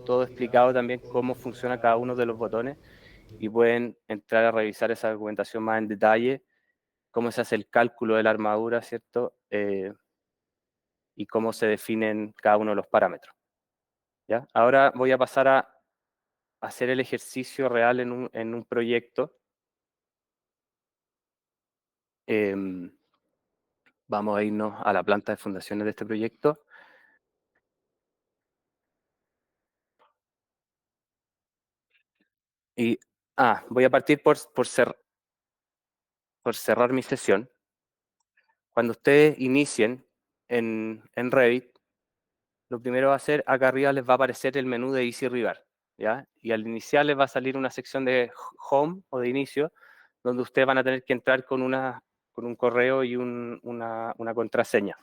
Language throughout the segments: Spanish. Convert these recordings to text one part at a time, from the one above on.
todo explicado también cómo funciona cada uno de los botones y pueden entrar a revisar esa documentación más en detalle, cómo se hace el cálculo de la armadura, ¿cierto? Y cómo se definen cada uno de los parámetros. ¿Ya? Ahora voy a pasar a hacer el ejercicio real en un proyecto. Vamos a irnos a la planta de fundaciones de este proyecto. Y voy a partir por cerrar mi sesión. Cuando ustedes inicien en Revit, lo primero va a ser, acá arriba les va a aparecer el menú de Easy River, ¿ya? Y al iniciar les va a salir una sección de Home o de inicio, donde ustedes van a tener que entrar con un correo y una contraseña.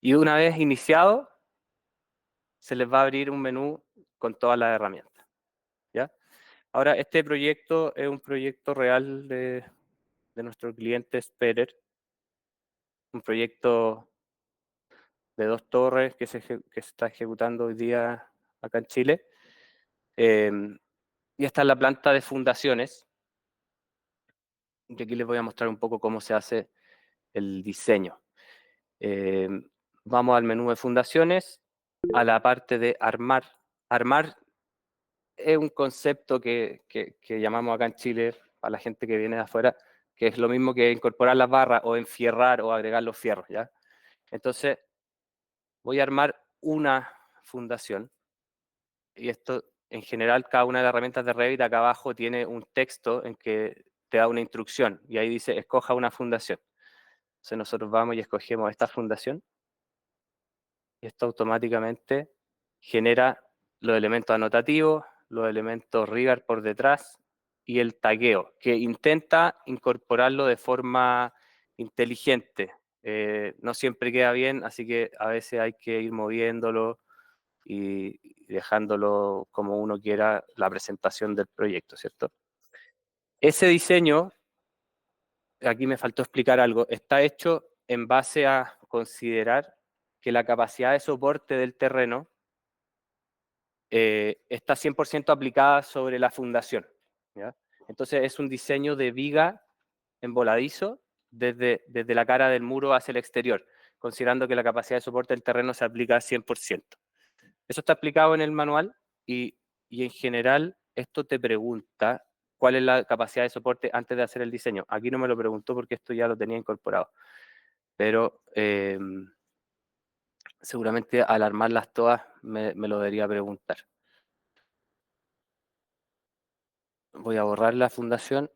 Y una vez iniciado, se les va a abrir un menú con todas las herramientas, ¿ya? Ahora, este proyecto es un proyecto real de nuestro cliente Sperer, un proyecto de 2 torres que se está ejecutando hoy día acá en Chile. Y esta es la planta de fundaciones. Y aquí les voy a mostrar un poco cómo se hace el diseño. Vamos al menú de fundaciones, a la parte de armar. Armar es un concepto que llamamos acá en Chile, a la gente que viene de afuera, que es lo mismo que incorporar las barras o enfierrar o agregar los fierros, ¿ya? Entonces, voy a armar una fundación y esto, en general, cada una de las herramientas de Revit acá abajo tiene un texto en que te da una instrucción y ahí dice, escoja una fundación. Entonces nosotros vamos y escogemos esta fundación y esto automáticamente genera los elementos anotativos, los elementos rigor por detrás y el tagueo, que intenta incorporarlo de forma inteligente. No siempre queda bien, así que a veces hay que ir moviéndolo y dejándolo como uno quiera la presentación del proyecto, ¿cierto? Ese diseño, aquí me faltó explicar algo, está hecho en base a considerar que la capacidad de soporte del terreno está 100% aplicada sobre la fundación, ¿ya? Entonces es un diseño de viga en voladizo desde la cara del muro hacia el exterior, considerando que la capacidad de soporte del terreno se aplica al 100%. Eso está explicado en el manual y en general esto te pregunta cuál es la capacidad de soporte antes de hacer el diseño. Aquí no me lo preguntó porque esto ya lo tenía incorporado, pero seguramente al armarlas todas me lo debería preguntar. Voy a borrar la fundación.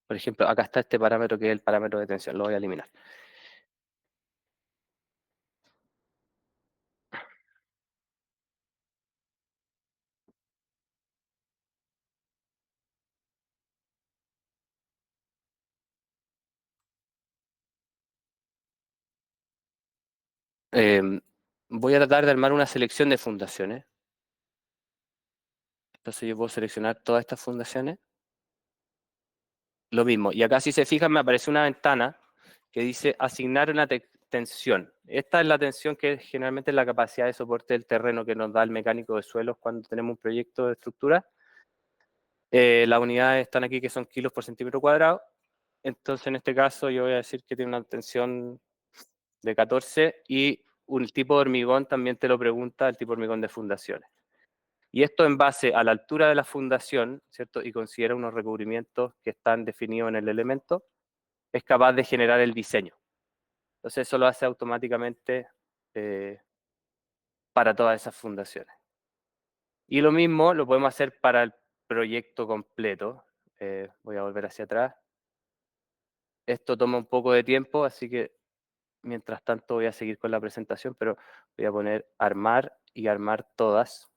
Por ejemplo, acá está este parámetro que es el parámetro de tensión, lo voy a eliminar. Voy a tratar de armar una selección de fundaciones. Entonces yo puedo seleccionar todas estas fundaciones. Lo mismo. Y acá si se fijan me aparece una ventana que dice asignar una tensión. Esta es la tensión que generalmente es la capacidad de soporte del terreno que nos da el mecánico de suelos cuando tenemos un proyecto de estructura. Las unidades están aquí que son kilos por centímetro cuadrado. Entonces en este caso yo voy a decir que tiene una tensión de 14 y un tipo de hormigón también te lo pregunta, el tipo de hormigón de fundaciones. Y esto en base a la altura de la fundación, ¿cierto? Y considera unos recubrimientos que están definidos en el elemento, es capaz de generar el diseño. Entonces eso lo hace automáticamente para todas esas fundaciones. Y lo mismo lo podemos hacer para el proyecto completo. Voy a volver hacia atrás. Esto toma un poco de tiempo, así que mientras tanto voy a seguir con la presentación, pero voy a poner armar y armar todas.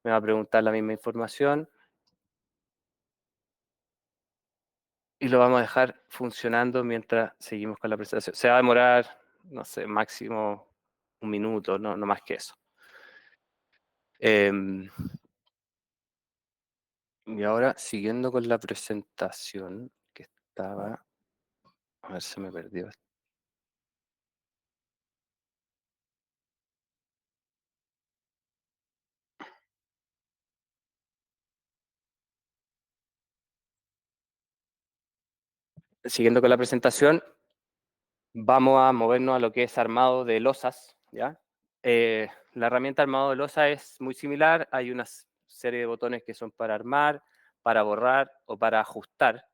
Me va a preguntar la misma información. Y lo vamos a dejar funcionando mientras seguimos con la presentación. Se va a demorar, no sé, máximo un minuto, no más que eso. Y ahora, siguiendo con la presentación que estaba, a ver, se me perdió. Siguiendo con la presentación, vamos a movernos a lo que es armado de losas, ¿ya? La herramienta armado de losa es muy similar. Hay una serie de botones que son para armar, para borrar o para ajustar.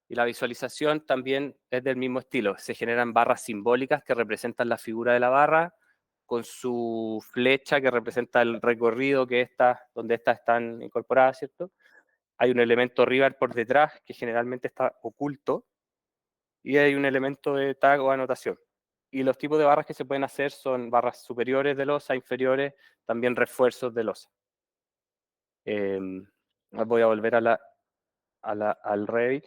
Y la visualización también es del mismo estilo. Se generan barras simbólicas que representan la figura de la barra, con su flecha que representa el recorrido que donde estas están incorporadas, ¿cierto? Hay un elemento river por detrás que generalmente está oculto y hay un elemento de tag o anotación. Y los tipos de barras que se pueden hacer son barras superiores de losa, inferiores, también refuerzos de losa. Voy a volver al Revit.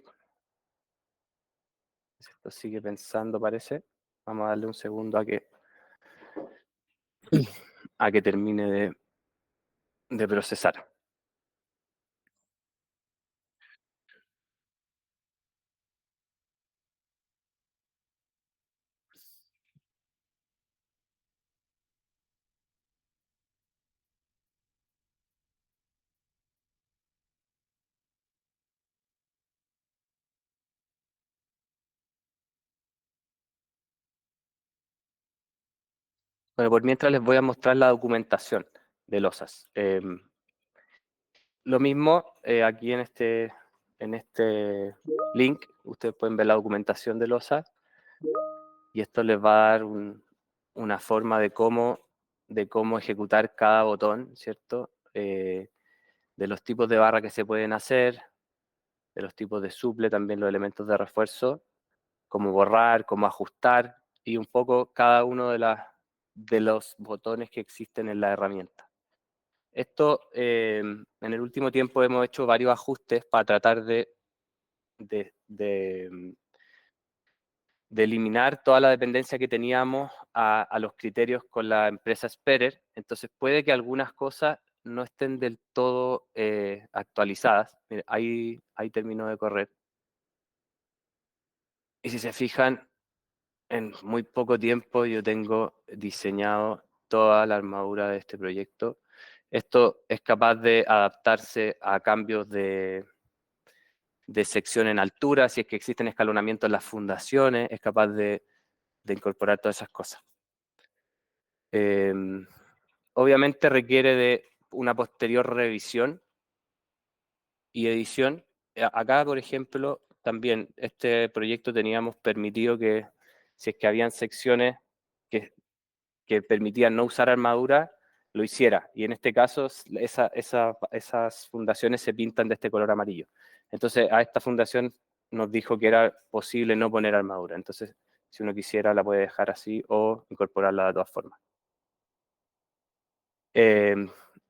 Esto sigue pensando, parece. Vamos a darle un segundo a que termine de procesar. Bueno, por mientras les voy a mostrar la documentación de losas. Lo mismo, aquí en este link, ustedes pueden ver la documentación de losas y esto les va a dar una forma de cómo ejecutar cada botón, ¿cierto? De los tipos de barra que se pueden hacer, de los tipos de suple, también los elementos de refuerzo, cómo borrar, cómo ajustar y un poco cada uno de los botones que existen en la herramienta. Esto, en el último tiempo hemos hecho varios ajustes para tratar de, de, de eliminar toda la dependencia que teníamos a los criterios con la empresa Sperer. Entonces puede que algunas cosas no estén del todo actualizadas. Mire, ahí terminó de correr. Y si se fijan, en muy poco tiempo yo tengo diseñado toda la armadura de este proyecto. Esto es capaz de adaptarse a cambios de sección en altura, si es que existen escalonamientos en las fundaciones, es capaz de incorporar todas esas cosas. Eh, Obviamente requiere de una posterior revisión y edición. Acá, por ejemplo, también este proyecto teníamos permitido que, si es que habían secciones que, que permitían no usar armadura, lo hiciera. Y en este caso, esas fundaciones se pintan de este color amarillo. Entonces, a esta fundación nos dijo que era posible no poner armadura. Entonces, si uno quisiera, la puede dejar así o incorporarla de todas formas. Eh,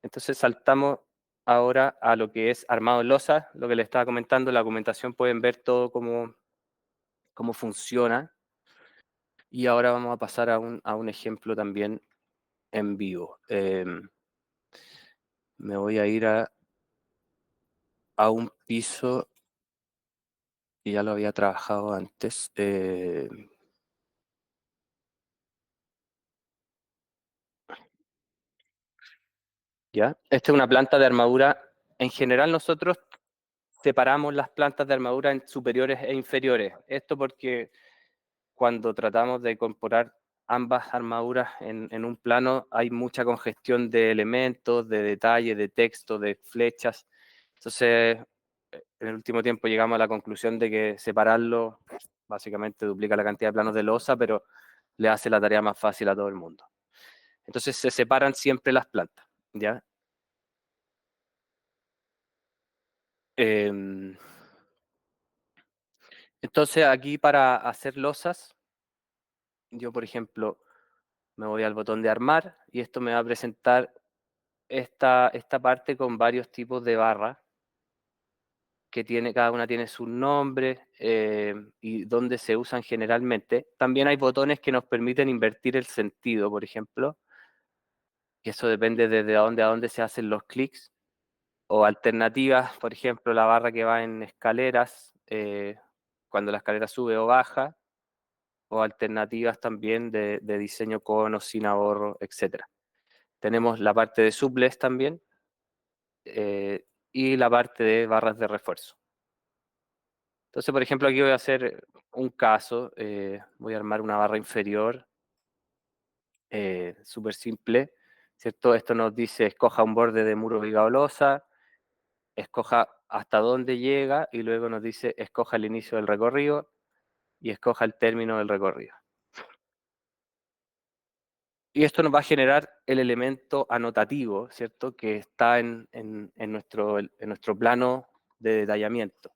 entonces saltamos ahora a lo que es armado en losa, lo que les estaba comentando, la documentación pueden ver todo cómo funciona. Y ahora vamos a pasar a un ejemplo también en vivo. Me voy a ir a un piso que ya lo había trabajado antes. ¿Ya? Esta es una planta de armadura. En general nosotros separamos las plantas de armadura en superiores e inferiores. Esto porque cuando tratamos de incorporar ambas armaduras en un plano, hay mucha congestión de elementos, de detalles, de texto, de flechas. Entonces, en el último tiempo llegamos a la conclusión de que separarlo básicamente duplica la cantidad de planos de losa, pero le hace la tarea más fácil a todo el mundo. Entonces se separan siempre las plantas, ¿ya? Eh, entonces aquí para hacer losas, yo por ejemplo me voy al botón de armar y esto me va a presentar esta parte con varios tipos de barras que cada una tiene su nombre y dónde se usan generalmente. También hay botones que nos permiten invertir el sentido, por ejemplo, y eso depende desde a dónde se hacen los clics O alternativas, por ejemplo, la barra que va en escaleras, cuando la escalera sube o baja, o alternativas también de diseño con o sin ahorro, etc. Tenemos la parte de suples también, y la parte de barras de refuerzo. Entonces, por ejemplo, aquí voy a hacer un caso, voy a armar una barra inferior, súper simple, ¿cierto? Esto nos dice, escoja un borde de muro viga o losa, escoja hasta dónde llega, y luego nos dice, escoja el inicio del recorrido, y escoja el término del recorrido. Y esto nos va a generar el elemento anotativo, ¿cierto? Que está en nuestro plano de detallamiento.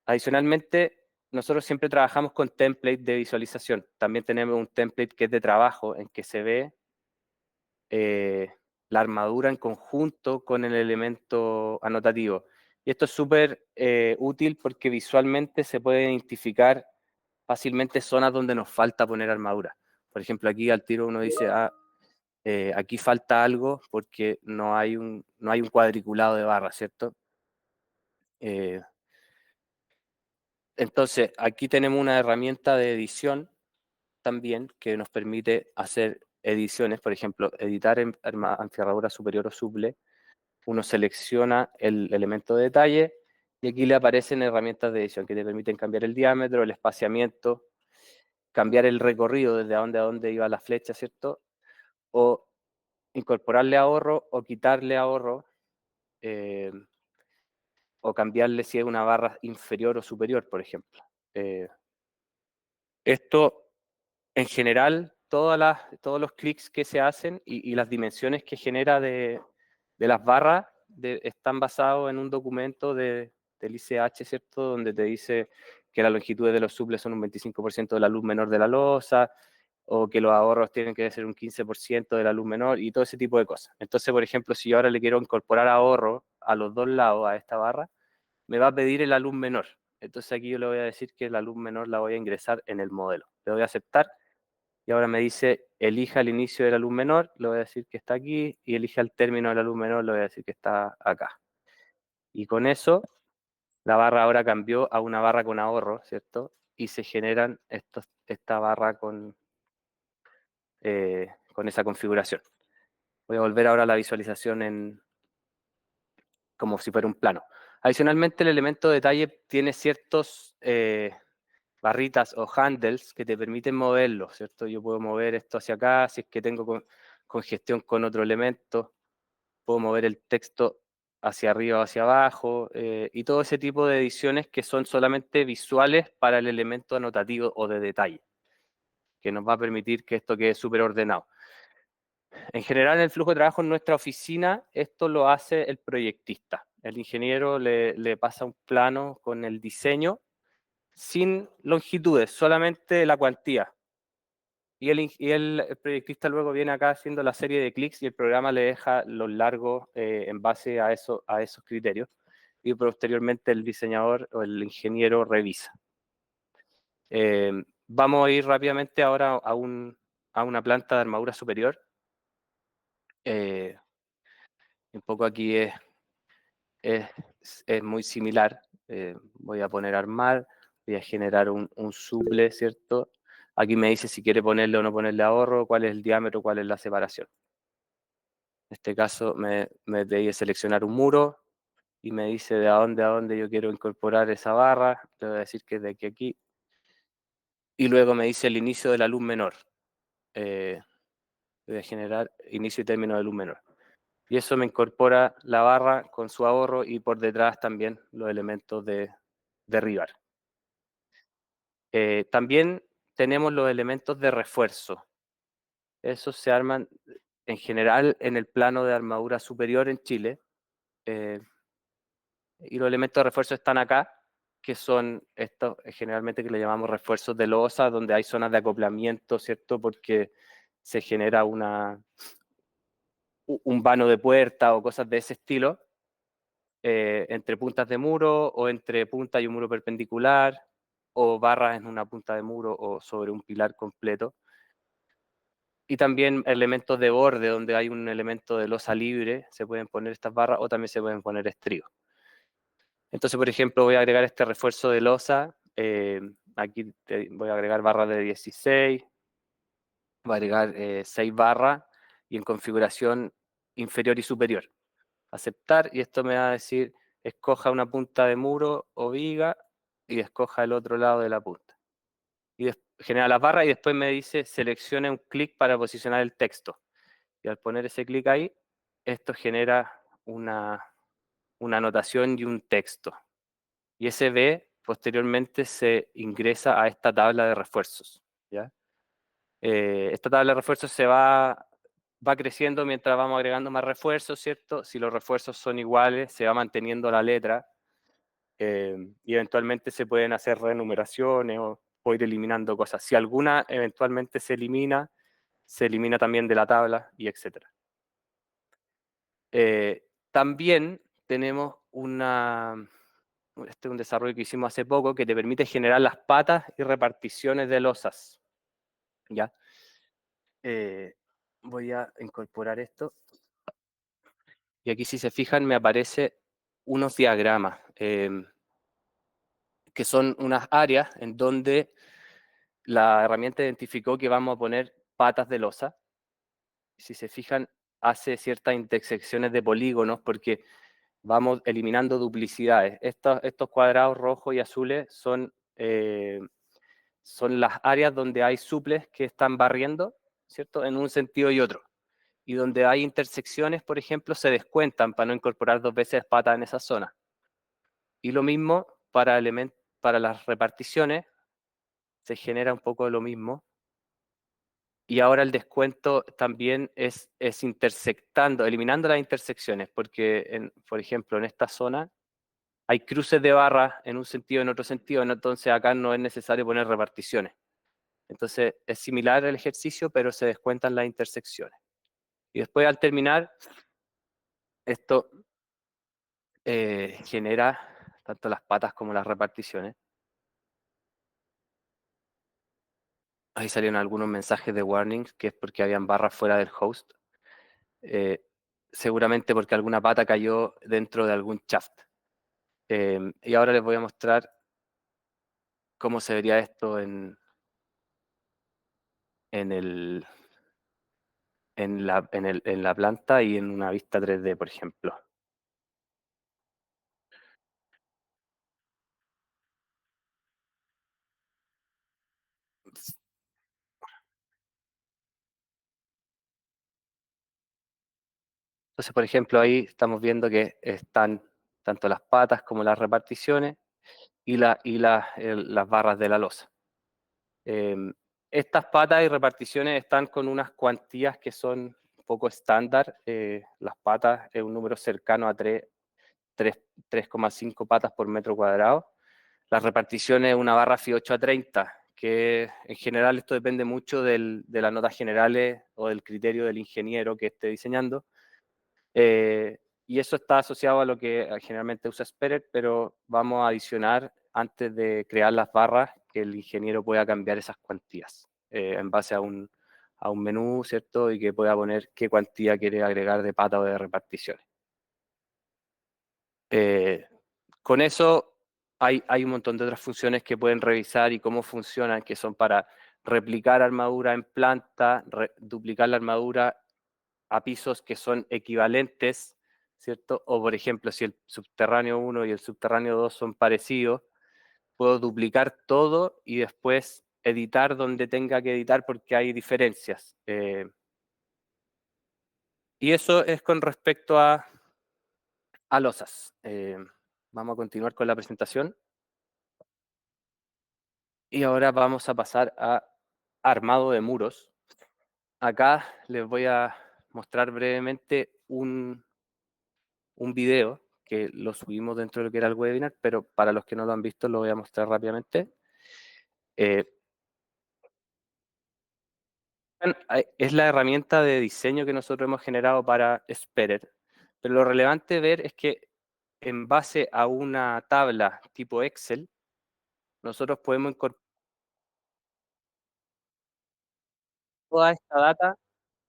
Adicionalmente, nosotros siempre trabajamos con template de visualización. También tenemos un template que es de trabajo, en que se ve la armadura en conjunto con el elemento anotativo. Y esto es súper útil porque visualmente se puede identificar fácilmente zonas donde nos falta poner armadura. Por ejemplo, aquí al tiro uno dice, aquí falta algo porque no hay un cuadriculado de barra, ¿cierto? Entonces, aquí tenemos una herramienta de edición también que nos permite hacer ediciones, por ejemplo, editar en anfiarradura superior o suple. Uno selecciona el elemento de detalle y aquí le aparecen herramientas de edición que te permiten cambiar el diámetro, el espaciamiento, cambiar el recorrido desde a dónde iba la flecha, ¿cierto? O incorporarle ahorro o quitarle ahorro, eh, o cambiarle si es una barra inferior o superior, por ejemplo. Esto, en general, todos los clics que se hacen y las dimensiones que genera de las barras están basados en un documento del ICH, ¿cierto? Donde te dice que las longitudes de los suples son un 25% de la luz menor de la losa, o que los ahorros tienen que ser un 15% de la luz menor, y todo ese tipo de cosas. Entonces, por ejemplo, si yo ahora le quiero incorporar ahorro a los dos lados a esta barra, me va a pedir el alum menor. Entonces aquí yo le voy a decir que la alum menor la voy a ingresar en el modelo. Le voy a aceptar y ahora me dice elija el inicio del alum menor, le voy a decir que está aquí, y elija el término del alum menor, le voy a decir que está acá. Y con eso, la barra ahora cambió a una barra con ahorro, ¿cierto? Y se generan esta barra con esa configuración. Voy a volver ahora a la visualización como si fuera un plano. Adicionalmente, el elemento de detalle tiene ciertos barritas o handles que te permiten moverlo, ¿cierto? Yo puedo mover esto hacia acá, si es que tengo congestión con otro elemento, puedo mover el texto hacia arriba o hacia abajo, y todo ese tipo de ediciones que son solamente visuales para el elemento anotativo o de detalle, que nos va a permitir que esto quede súper ordenado. En general, en el flujo de trabajo en nuestra oficina, esto lo hace el proyectista. El ingeniero le pasa un plano con el diseño sin longitudes, solamente la cuantía. Y el proyectista luego viene acá haciendo la serie de clics y el programa le deja los largos en base a esos criterios. Y posteriormente el diseñador o el ingeniero revisa. Vamos a ir rápidamente ahora a una planta de armadura superior. Un poco aquí es, es muy similar. Voy a poner armar, voy a generar un suple, ¿cierto? Aquí me dice si quiere ponerle o no ponerle ahorro, cuál es el diámetro, cuál es la separación. En este caso me pedí seleccionar un muro y me dice de a dónde yo quiero incorporar esa barra. Le voy a decir que es de aquí a aquí. Y luego me dice el inicio de la luz menor. Voy a generar inicio y término de luz menor. Y eso me incorpora la barra con su ahorro y por detrás también los elementos de derribar. También tenemos los elementos de refuerzo. Esos se arman en general en el plano de armadura superior en Chile. Y los elementos de refuerzo están acá, que son estos generalmente que le llamamos refuerzos de losa, donde hay zonas de acoplamiento, ¿cierto? Porque se genera un vano de puerta o cosas de ese estilo, entre puntas de muro o entre punta y un muro perpendicular, o barras en una punta de muro o sobre un pilar completo. Y también elementos de borde, donde hay un elemento de losa libre, se pueden poner estas barras o también se pueden poner estribos. Entonces, por ejemplo, voy a agregar este refuerzo de losa. Aquí voy a agregar barras de 16, voy a agregar 6 barras y en configuración inferior y superior. Aceptar, y esto me va a decir, escoja una punta de muro o viga y escoja el otro lado de la punta. Y genera las barras y después me dice, seleccione un clic para posicionar el texto. Y al poner ese clic ahí, esto genera una anotación y un texto. Y ese B posteriormente se ingresa a esta tabla de refuerzos. ¿Ya? Esta tabla de refuerzos va creciendo mientras vamos agregando más refuerzos, ¿cierto? Si los refuerzos son iguales, se va manteniendo la letra y eventualmente se pueden hacer renumeraciones o ir eliminando cosas. Si alguna eventualmente se elimina también de la tabla y etcétera. También tenemos este es un desarrollo que hicimos hace poco que te permite generar las patas y reparticiones de losas. ¿Ya? Voy a incorporar esto. Y aquí si se fijan me aparece unos diagramas que son unas áreas en donde la herramienta identificó que vamos a poner patas de losa. Si se fijan, hace ciertas intersecciones de polígonos porque vamos eliminando duplicidades. Estos cuadrados rojos y azules son las áreas donde hay suples que están barriendo, ¿cierto? En un sentido y otro. Y donde hay intersecciones, por ejemplo, se descuentan para no incorporar 2 veces patas en esa zona. Y lo mismo para las reparticiones, se genera un poco lo mismo. Y ahora el descuento también es intersectando, eliminando las intersecciones, porque, por ejemplo, en esta zona hay cruces de barras en un sentido y en otro sentido, entonces acá no es necesario poner reparticiones. Entonces es similar al ejercicio, pero se descuentan las intersecciones. Y después al terminar, esto genera tanto las patas como las reparticiones. Ahí salieron algunos mensajes de warnings, que es porque habían barras fuera del host. Eh, Seguramente porque alguna pata cayó dentro de algún shaft. Y ahora les voy a mostrar cómo se vería esto en, el, en la planta y en una vista 3D, por ejemplo. Entonces, por ejemplo, ahí estamos viendo que están tanto las patas como las reparticiones y las barras de la losa. Estas patas y reparticiones están con unas cuantías que son un poco estándar. Las patas es un número cercano a 3,5 patas por metro cuadrado. Las reparticiones es una barra FI 8 a 30, que en general esto depende mucho de las notas generales o del criterio del ingeniero que esté diseñando. Y eso está asociado a lo que generalmente usa Spirit, pero vamos a adicionar antes de crear las barras que el ingeniero pueda cambiar esas cuantías en base a un menú, ¿cierto? Y que pueda poner qué cuantía quiere agregar de pata o de reparticiones. Eh, con eso hay un montón de otras funciones que pueden revisar y cómo funcionan, que son para replicar armadura en planta, duplicar la armadura a pisos que son equivalentes, ¿cierto? O por ejemplo, si el subterráneo 1 y el subterráneo 2 son parecidos, puedo duplicar todo y después editar donde tenga que editar porque hay diferencias. Y eso es con respecto a losas. Vamos a continuar con la presentación y ahora vamos a pasar a armado de muros. Acá les voy a mostrar brevemente un video que lo subimos dentro de lo que era el webinar, pero para los que no lo han visto lo voy a mostrar rápidamente. Eh, es la herramienta de diseño que nosotros hemos generado para Sperer, pero lo relevante ver es que en base a una tabla tipo Excel, nosotros podemos incorporar toda esta data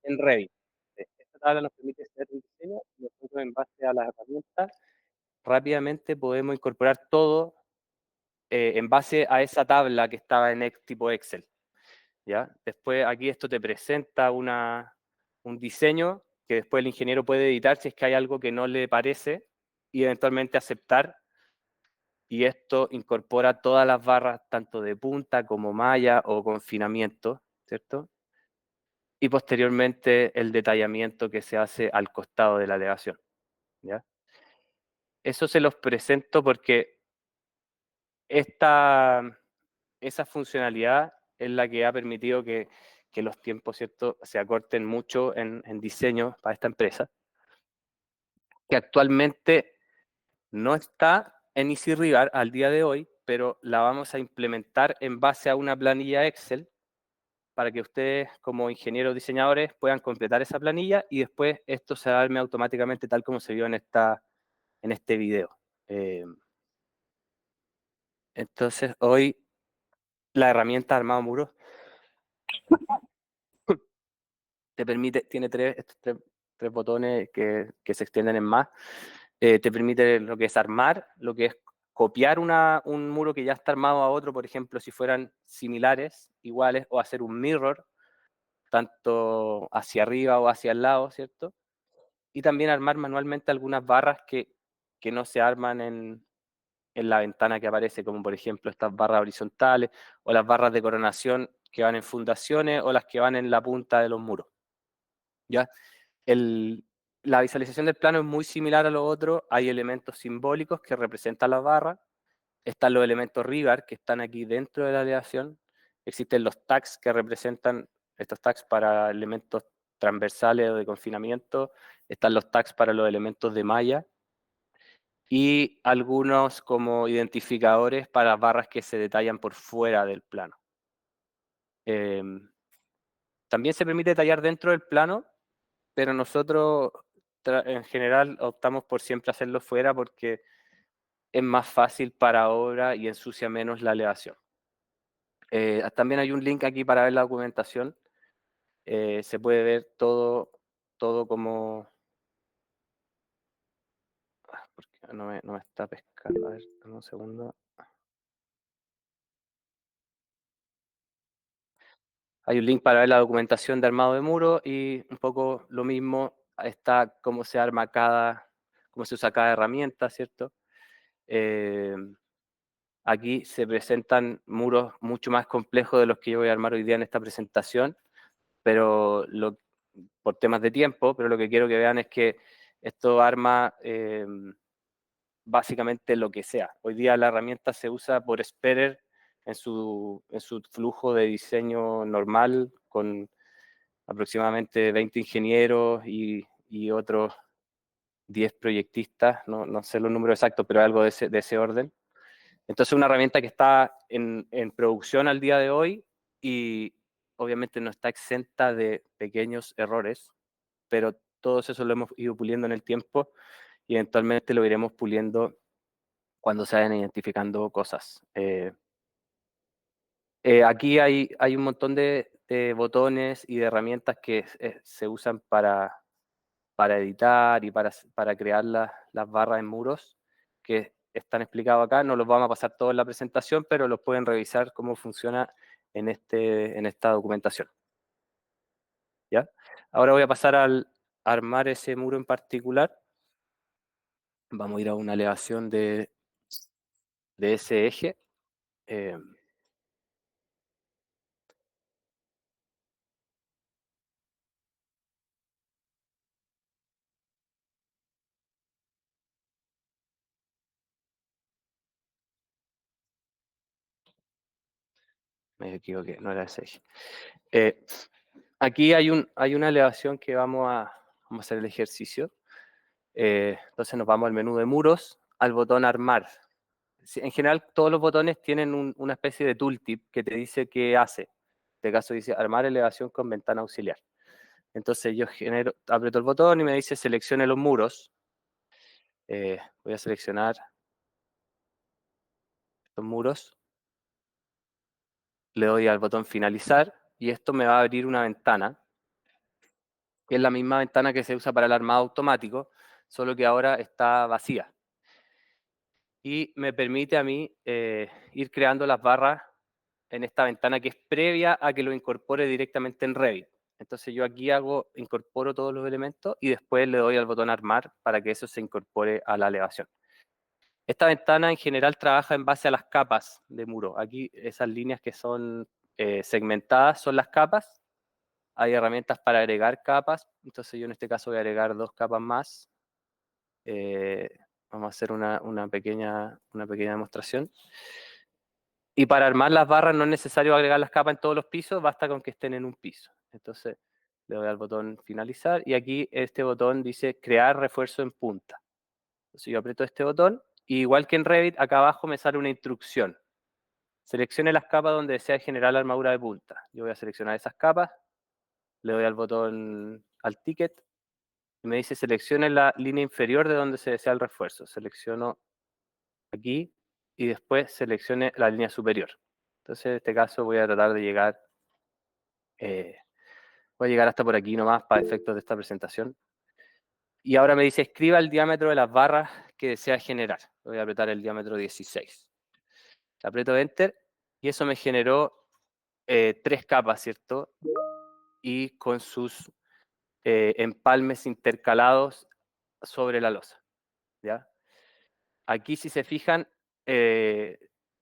en Revit. Esta tabla nos permite hacer un diseño y nosotros en base a las herramientas rápidamente podemos incorporar todo en base a esa tabla que estaba en tipo Excel. ¿Ya? Después aquí esto te presenta un diseño que después el ingeniero puede editar si es que hay algo que no le parece y eventualmente aceptar, y esto incorpora todas las barras tanto de punta como malla o confinamiento, ¿cierto? Y posteriormente el detallamiento que se hace al costado de la elevación, ¿ya? Eso se los presento porque esta, esa funcionalidad es la que ha permitido que los tiempos, ¿cierto?, se acorten mucho en diseño para esta empresa, que actualmente no está en EasyRiver al día de hoy, pero la vamos a implementar en base a una planilla Excel para que ustedes como ingenieros diseñadores puedan completar esa planilla y después esto se arme automáticamente tal como se vio en este video. Entonces hoy la herramienta Armado Muros te permite, tiene tres botones que se extienden en más. Te permite lo que es armar, lo que es copiar un muro que ya está armado a otro, por ejemplo, si fueran similares, iguales, o hacer un mirror, tanto hacia arriba o hacia el lado, ¿cierto? Y también armar manualmente algunas barras que no se arman en la ventana que aparece, como por ejemplo estas barras horizontales o las barras de coronación que van en fundaciones o las que van en la punta de los muros. ¿Ya? La visualización del plano es muy similar a lo otro, hay elementos simbólicos que representan las barras, están los elementos rivar que están aquí dentro de la aleación, existen los tags que representan estos tags para elementos transversales o de confinamiento, están los tags para los elementos de malla y algunos como identificadores para las barras que se detallan por fuera del plano. También se permite detallar dentro del plano, pero nosotros en general optamos por siempre hacerlo fuera porque es más fácil para obra y ensucia menos la elevación. También hay un link aquí para ver la documentación. Se puede ver todo como... Porque no me está pescando. A ver, dame un segundo. Hay un link para ver la documentación de armado de muro y un poco lo mismo. Está cómo se arma cómo se usa cada herramienta, ¿cierto? Aquí se presentan muros mucho más complejos de los que yo voy a armar hoy día en esta presentación, pero por temas de tiempo, pero lo que quiero que vean es que esto arma básicamente lo que sea. Hoy día la herramienta se usa por Sperrer en su flujo de diseño normal, con aproximadamente 20 ingenieros y otros 10 proyectistas, no sé los números exactos, pero algo de ese orden. Entonces, una herramienta que está en producción al día de hoy y obviamente no está exenta de pequeños errores, pero todo eso lo hemos ido puliendo en el tiempo y eventualmente lo iremos puliendo cuando se vayan identificando cosas. Aquí hay un montón de botones y de herramientas que se usan para editar y para crear las barras en muros, que están explicados acá. No los vamos a pasar todos en la presentación, pero los pueden revisar cómo funciona en esta documentación. ¿Ya? Ahora voy a pasar al armar ese muro en particular. Vamos a ir a una elevación de ese eje. Eh, Me equivoqué, no era ese eje. Aquí hay una elevación que vamos a hacer el ejercicio. Entonces nos vamos al menú de muros, al botón armar. En general, todos los botones tienen una especie de tooltip que te dice qué hace. En este caso dice armar elevación con ventana auxiliar. Entonces yo aprieto el botón y me dice seleccione los muros. Voy a seleccionar estos muros. Le doy al botón finalizar y esto me va a abrir una ventana, que es la misma ventana que se usa para el armado automático, solo que ahora está vacía. Y me permite a mí ir creando las barras en esta ventana que es previa a que lo incorpore directamente en Revit. Entonces yo aquí incorporo todos los elementos y después le doy al botón armar para que eso se incorpore a la elevación. Esta ventana en general trabaja en base a las capas de muro. Aquí esas líneas que son segmentadas son las capas. Hay herramientas para agregar capas. Entonces yo en este caso voy a agregar 2 capas más. Vamos a hacer una pequeña demostración. Y para armar las barras no es necesario agregar las capas en todos los pisos, basta con que estén en un piso. Entonces le doy al botón finalizar y aquí este botón dice crear refuerzo en punta. Entonces yo aprieto este botón y igual que en Revit, acá abajo me sale una instrucción. Seleccione las capas donde desea generar la armadura de punta. Yo voy a seleccionar esas capas, le doy al botón, al ticket, y me dice seleccione la línea inferior de donde se desea el refuerzo. Selecciono aquí y después seleccione la línea superior. Entonces en este caso voy a tratar de llegar, voy a llegar hasta por aquí nomás para efectos de esta presentación. Y ahora me dice escriba el diámetro de las barras que desea generar. Voy a apretar el diámetro 16. Aprieto Enter y eso me generó 3 capas, ¿cierto? Y con sus empalmes intercalados sobre la losa, ¿ya? Aquí, si se fijan,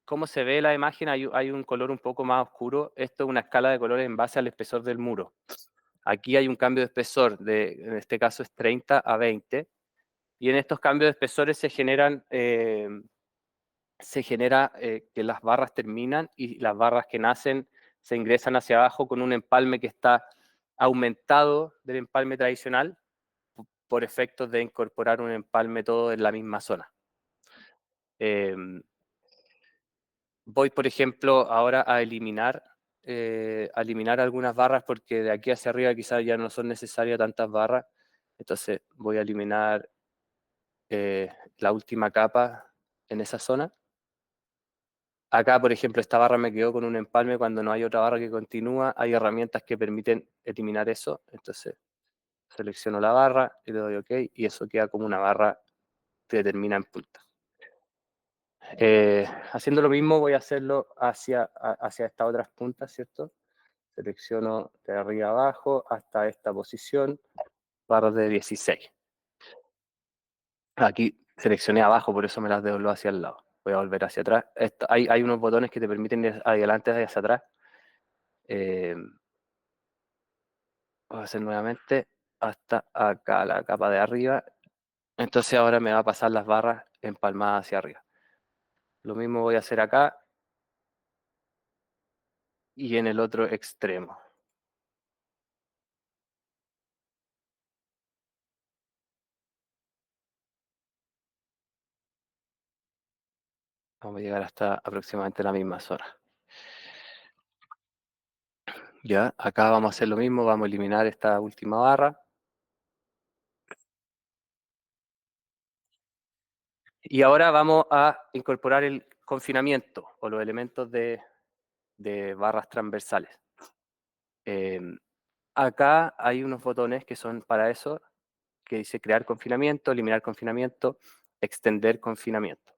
cómo se ve la imagen, hay un color un poco más oscuro. Esto es una escala de colores en base al espesor del muro. Aquí hay un cambio de espesor, en este caso es 30 a 20, y en estos cambios de espesores se genera que las barras terminan y las barras que nacen se ingresan hacia abajo con un empalme que está aumentado del empalme tradicional por efectos de incorporar un empalme todo en la misma zona. Voy, por ejemplo, ahora a eliminar algunas barras porque de aquí hacia arriba quizás ya no son necesarias tantas barras. Entonces voy a eliminar la última capa en esa zona. Acá, por ejemplo, esta barra me quedó con un empalme cuando no hay otra barra que continúa. Hay herramientas que permiten eliminar eso. Entonces selecciono la barra y le doy OK y eso queda como una barra que termina en punta. Haciendo lo mismo voy a hacerlo hacia estas otras puntas, ¿cierto? Selecciono de arriba abajo hasta esta posición, barras de 16. Aquí seleccioné abajo, por eso me las devuelvo hacia el lado. Voy a volver hacia atrás. Hay unos botones que te permiten ir adelante y hacia atrás. Voy a hacer nuevamente hasta acá, la capa de arriba. Entonces ahora me va a pasar las barras empalmadas hacia arriba. Lo mismo voy a hacer acá y en el otro extremo. Vamos a llegar hasta aproximadamente la misma zona. Ya, acá vamos a hacer lo mismo, vamos a eliminar esta última barra. Y ahora vamos a incorporar el confinamiento o los elementos de barras transversales. Acá hay unos botones que son para eso, que dice crear confinamiento, eliminar confinamiento, extender confinamiento.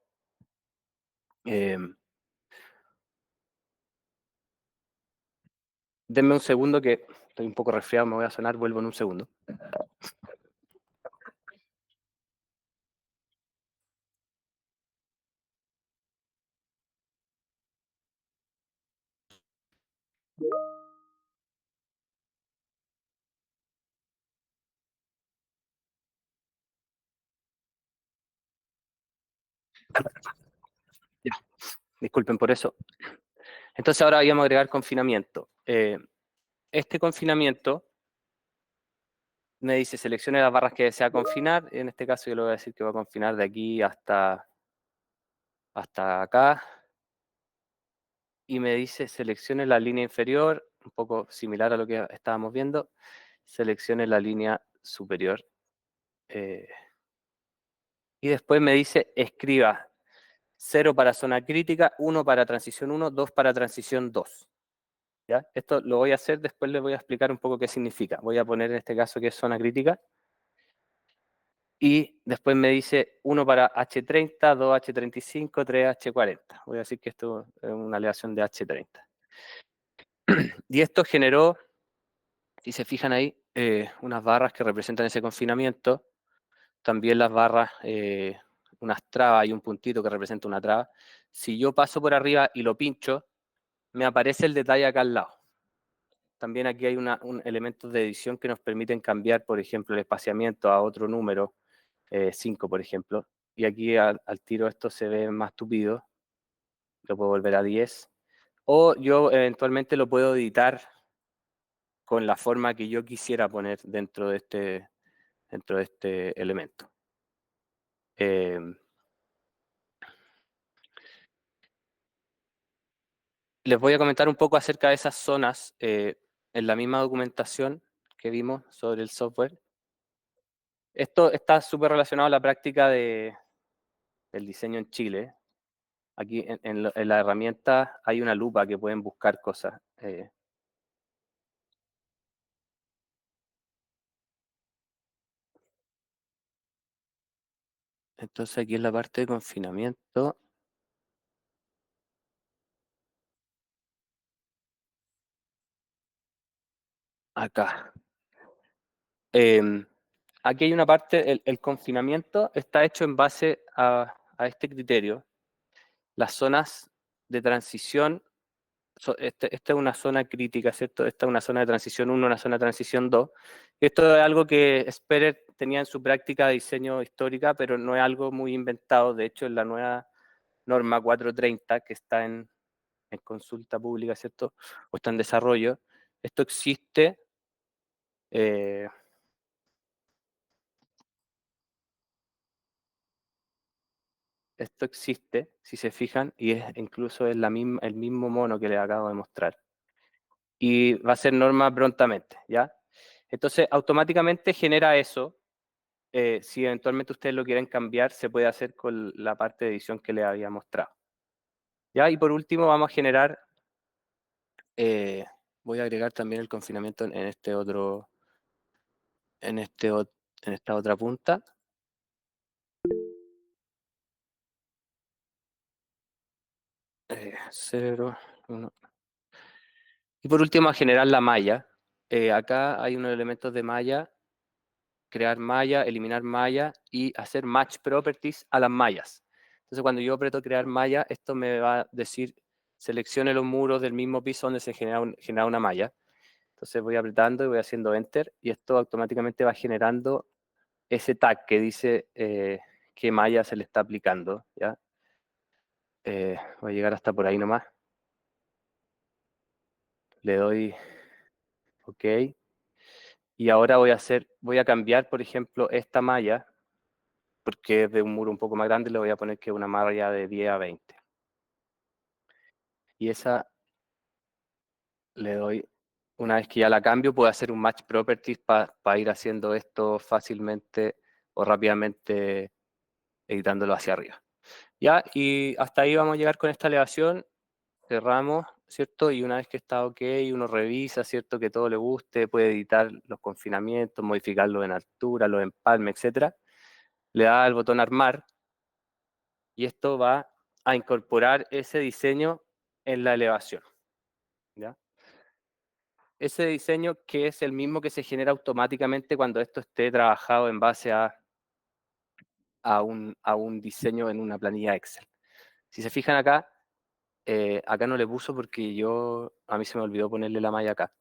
Denme un segundo que estoy un poco resfriado, me voy a sonar, vuelvo en un segundo. Ya, disculpen por eso. Entonces ahora vamos a agregar confinamiento. Este confinamiento me dice seleccione las barras que desea confinar. En este caso yo le voy a decir que voy a confinar de aquí hasta acá. Y me dice seleccione la línea inferior, un poco similar a lo que estábamos viendo. Seleccione la línea superior. Y después me dice escriba 0 para zona crítica, 1 para transición 1, 2 para transición 2. ¿ya? Esto lo voy a hacer, después les voy a explicar un poco qué significa. Voy a poner en este caso que es zona crítica y después me dice 1 para H30, 2 H35, 3 H40. Voy a decir que esto es una aleación de H30. Y esto generó, si se fijan ahí, unas barras que representan ese confinamiento. También las barras, unas trabas y un puntito que representa una traba. Si yo paso por arriba y lo pincho, me aparece el detalle acá al lado. También aquí hay un elementos de edición que nos permiten cambiar, por ejemplo, el espaciamiento a otro número, 5, por ejemplo. Y aquí al tiro esto se ve más tupido. Lo puedo volver a 10. O yo eventualmente lo puedo editar con la forma que yo quisiera poner dentro de este elemento. Eh, Les voy a comentar un poco acerca de esas zonas en la misma documentación que vimos sobre el software. Esto está súper relacionado a la práctica del diseño en Chile. Aquí en la herramienta hay una lupa que pueden buscar cosas. Entonces aquí en la parte de confinamiento, acá. Aquí hay una parte, el confinamiento está hecho en base a este criterio. Las zonas de transición, esta es una zona crítica, ¿cierto? Esta es una zona de transición 1, una zona de transición 2. Esto es algo que Sperer tenía en su práctica de diseño histórica, pero no es algo muy inventado. De hecho, en la nueva norma 430, que está en consulta pública, ¿cierto? O está en desarrollo, esto existe. eh, Esto existe, si se fijan, y incluso es el mismo mono que les acabo de mostrar. Y va a ser norma prontamente, ¿ya? Entonces, automáticamente genera eso. Si eventualmente ustedes lo quieren cambiar, se puede hacer con la parte de edición que les había mostrado. ¿Ya? Y por último, vamos a generar, eh, voy a agregar también el confinamiento en, este, en esta otra punta. 0, 1. Y por último, a generar la malla. Acá hay unos elementos de malla, crear malla, eliminar malla y hacer match properties a las mallas. Entonces, cuando yo aprieto crear malla, esto me va a decir, seleccione los muros del mismo piso donde se genera una malla. Entonces voy apretando y voy haciendo enter y esto automáticamente va generando ese tag que dice qué malla se le está aplicando. ¿Ya? Voy a llegar hasta por ahí nomás. Le doy OK. Y ahora voy a cambiar, por ejemplo, esta malla, porque es de un muro un poco más grande, le voy a poner que es una malla de 10 a 20. Y esa le doy, una vez que ya la cambio, puedo hacer un match properties para ir haciendo esto fácilmente o rápidamente editándolo hacia arriba. Ya, y hasta ahí vamos a llegar con esta elevación. Cerramos, ¿cierto? Y una vez que está OK, uno revisa, ¿cierto? Que todo le guste, puede editar los confinamientos, modificarlos en altura, los empalmes, etcétera. Le da al botón armar y esto va a incorporar ese diseño en la elevación, ¿ya? Ese diseño que es el mismo que se genera automáticamente cuando esto esté trabajado en base a un diseño en una planilla Excel. Si se fijan acá, acá no le puso porque a mí se me olvidó ponerle la malla acá.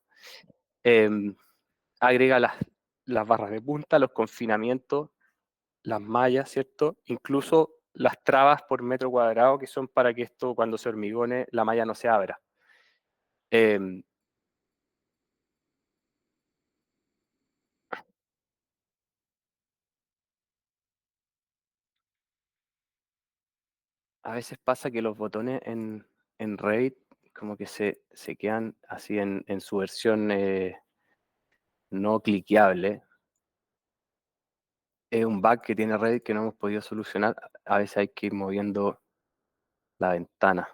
Agrega las barras de punta, los confinamientos, las mallas, ¿cierto? Incluso las trabas por metro cuadrado que son para que esto cuando se hormigone la malla no se abra. Eh, a veces pasa que los botones en Revit como que se quedan así en su versión no cliqueable. Es un bug que tiene Revit que no hemos podido solucionar. A veces hay que ir moviendo la ventana.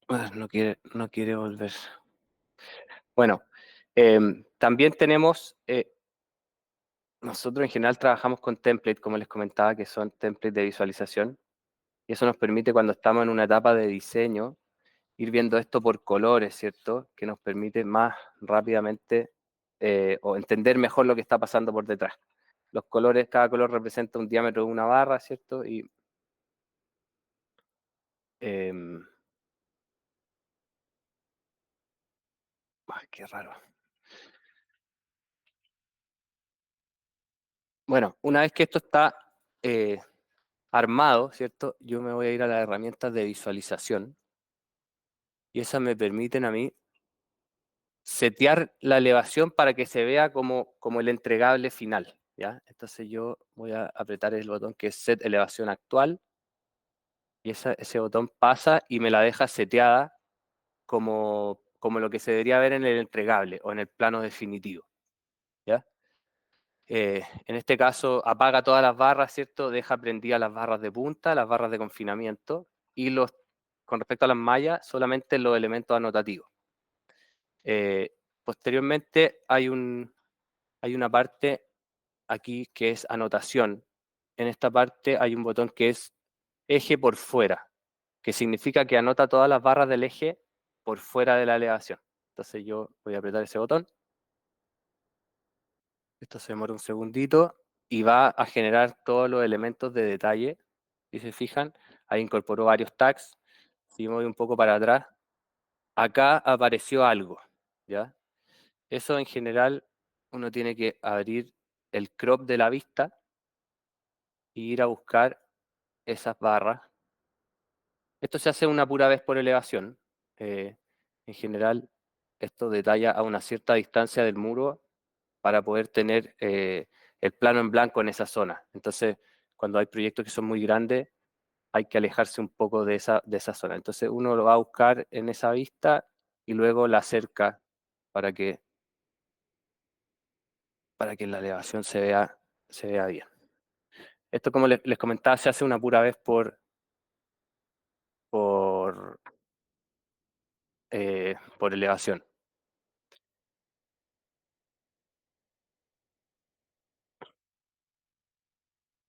No quiere volver. Bueno, también tenemos, nosotros en general trabajamos con templates, como les comentaba, que son templates de visualización, y eso nos permite cuando estamos en una etapa de diseño, ir viendo esto por colores, ¿cierto? Que nos permite más rápidamente o entender mejor lo que está pasando por detrás. Los colores, cada color representa un diámetro de una barra, ¿cierto? Y ay, qué raro. Bueno, una vez que esto está eh, armado, ¿cierto? Yo me voy a ir a las herramientas de visualización y esas me permiten a mí setear la elevación para que se vea como el entregable final, ¿ya? Entonces yo voy a apretar el botón que es Set Elevación Actual y ese botón pasa y me la deja seteada como lo que se debería ver en el entregable o en el plano definitivo, ¿ya? En este caso apaga todas las barras, ¿cierto? Deja prendidas las barras de punta, las barras de confinamiento y con respecto a las mallas, solamente los elementos anotativos. Eh, Posteriormente hay una parte aquí que es anotación. En esta parte hay un botón que es eje por fuera, que significa que anota todas las barras del eje por fuera de la elevación. Entonces yo voy a apretar ese botón. Esto se demora un segundito y va a generar todos los elementos de detalle. Si se fijan, ahí incorporó varios tags. Si me voy un poco para atrás, acá apareció algo, ¿ya? Eso en general uno tiene que abrir el crop de la vista e ir a buscar esas barras. Esto se hace una pura vez por elevación. Eh, en general, esto detalla a una cierta distancia del muro para poder tener el plano en blanco en esa zona. Entonces, cuando hay proyectos que son muy grandes, hay que alejarse un poco de esa zona. Entonces, uno lo va a buscar en esa vista y luego la acerca para que la elevación se vea bien. Esto, como les comentaba, se hace una pura vez por, por elevación.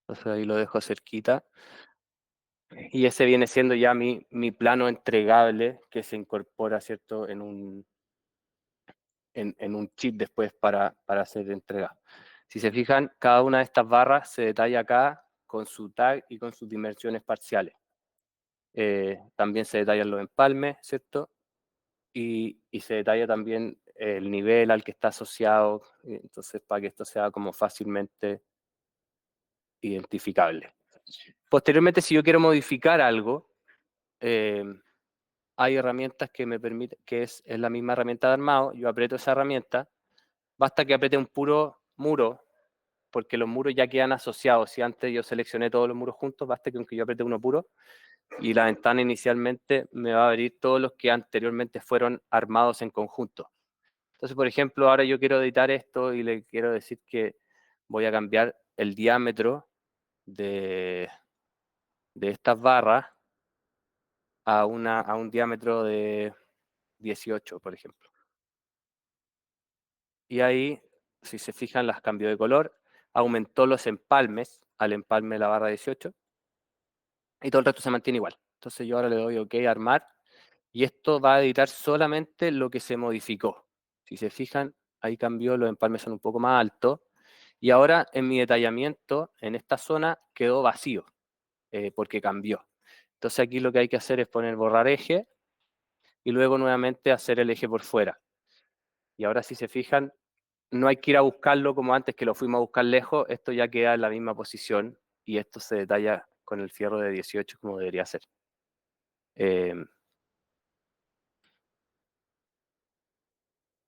Entonces ahí lo dejo cerquita. Y ese viene siendo ya mi plano entregable que se incorpora, ¿cierto?, en un chip después para ser entregado. Si se fijan, cada una de estas barras se detalla acá con su tag y con sus dimensiones parciales. También se detallan los empalmes, ¿cierto? Y se detalla también el nivel al que está asociado, entonces para que esto sea como fácilmente identificable. Posteriormente, si yo quiero modificar algo, eh, hay herramientas que me permiten, que es la misma herramienta de armado, yo aprieto esa herramienta, basta que apriete un puro muro, porque los muros ya quedan asociados. Si antes yo seleccioné todos los muros juntos, basta que aunque yo apriete uno puro, y la ventana inicialmente me va a abrir todos los que anteriormente fueron armados en conjunto. Entonces, por ejemplo, ahora yo quiero editar esto y le quiero decir que voy a cambiar el diámetro de estas barras a un diámetro de 18, por ejemplo. Y ahí, si se fijan, las cambió de color, aumentó los empalmes al empalme de la barra 18 y todo el resto se mantiene igual. Entonces yo ahora le doy OK a armar y esto va a editar solamente lo que se modificó. Si se fijan, ahí cambió, los empalmes son un poco más altos y ahora en mi detallamiento, en esta zona, quedó vacío porque cambió. Entonces aquí lo que hay que hacer es poner borrar eje y luego nuevamente hacer el eje por fuera. Y ahora si se fijan, no hay que ir a buscarlo como antes que lo fuimos a buscar lejos, esto ya queda en la misma posición y esto se detalla con el fierro de 18 como debería ser. Eh,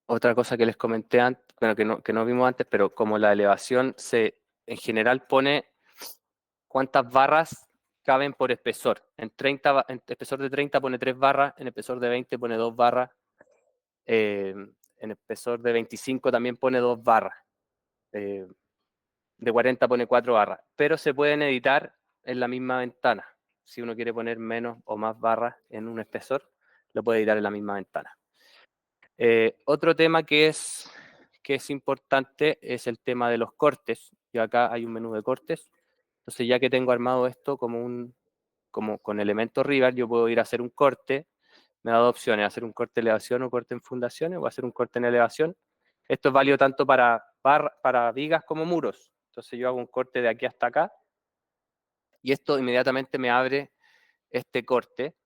Otra cosa que les comenté antes, bueno, que no vimos antes, pero como la elevación en general pone cuántas barras caben por espesor. En espesor de 30 pone 3 barras, en espesor de 20 pone 2 barras, en espesor de 25 también pone 2 barras. Eh, de 40 pone 4 barras, pero se pueden editar en la misma ventana. Si uno quiere poner menos o más barras en un espesor, lo puede editar en la misma ventana. Otro tema que es importante es el tema de los cortes. Y acá hay un menú de cortes. Entonces, ya que tengo armado esto como con elementos Rival, yo puedo ir a hacer un corte. Me da dos opciones, hacer un corte de elevación o corte en fundaciones, o hacer un corte en elevación. Esto es válido tanto para vigas como muros. Entonces yo hago un corte de aquí hasta acá, y esto inmediatamente me abre este corte.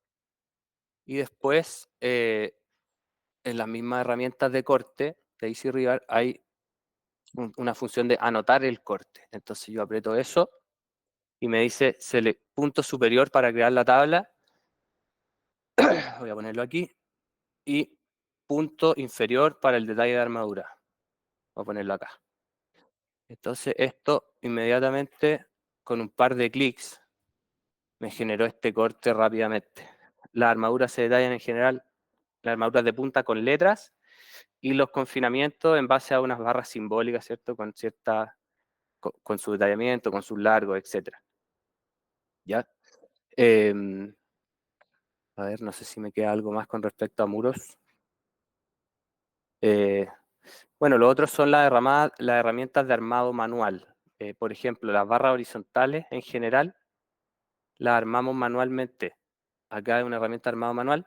Y después, en las mismas herramientas de corte de Easy Rival, hay una función de anotar el corte. Entonces yo aprieto eso y me dice punto superior para crear la tabla. Voy a ponerlo aquí. Y punto inferior para el detalle de armadura. Voy a ponerlo acá. Entonces esto inmediatamente, con un par de clics, me generó este corte rápidamente. Las armaduras se detallan en general, las armaduras de punta con letras, y los confinamientos en base a unas barras simbólicas, ¿cierto? Con su detallamiento, con sus largos, etcétera. ¿Ya? A ver, no sé si me queda algo más con respecto a muros. Eh, bueno, lo otro son las herramientas de armado manual. Por ejemplo, las barras horizontales en general las armamos manualmente. Acá hay una herramienta de armado manual.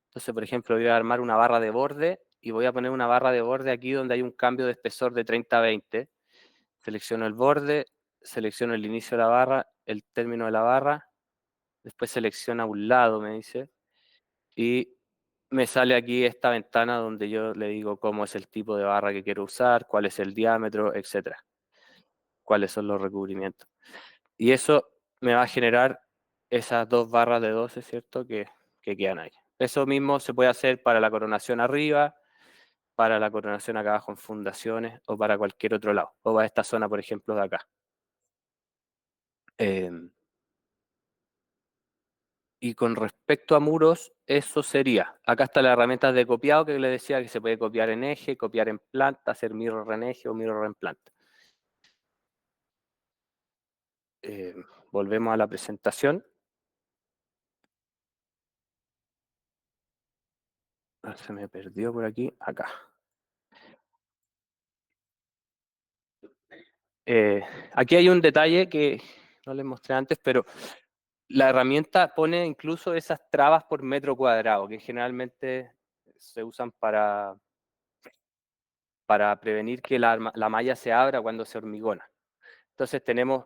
Entonces, por ejemplo, voy a armar una barra de borde y voy a poner una barra de borde aquí donde hay un cambio de espesor de 30 a 20. Selecciono el borde, selecciono el inicio de la barra, el término de la barra, después selecciona un lado, me dice, y me sale aquí esta ventana donde yo le digo cómo es el tipo de barra que quiero usar, cuál es el diámetro, etcétera, cuáles son los recubrimientos. Y eso me va a generar esas dos barras de 12, ¿cierto? Que quedan ahí. Eso mismo se puede hacer para la coronación arriba, para la coronación acá abajo en fundaciones, o para cualquier otro lado, o para esta zona, por ejemplo, de acá. Y con respecto a muros, eso sería. Acá está la herramienta de copiado que le decía que se puede copiar en eje, copiar en planta, hacer mirror en eje o mirror en planta. Volvemos a la presentación. Se me perdió por aquí, acá. Aquí hay un detalle que no les mostré antes, pero la herramienta pone incluso esas trabas por metro cuadrado, que generalmente se usan para prevenir que la malla se abra cuando se hormigona. Entonces tenemos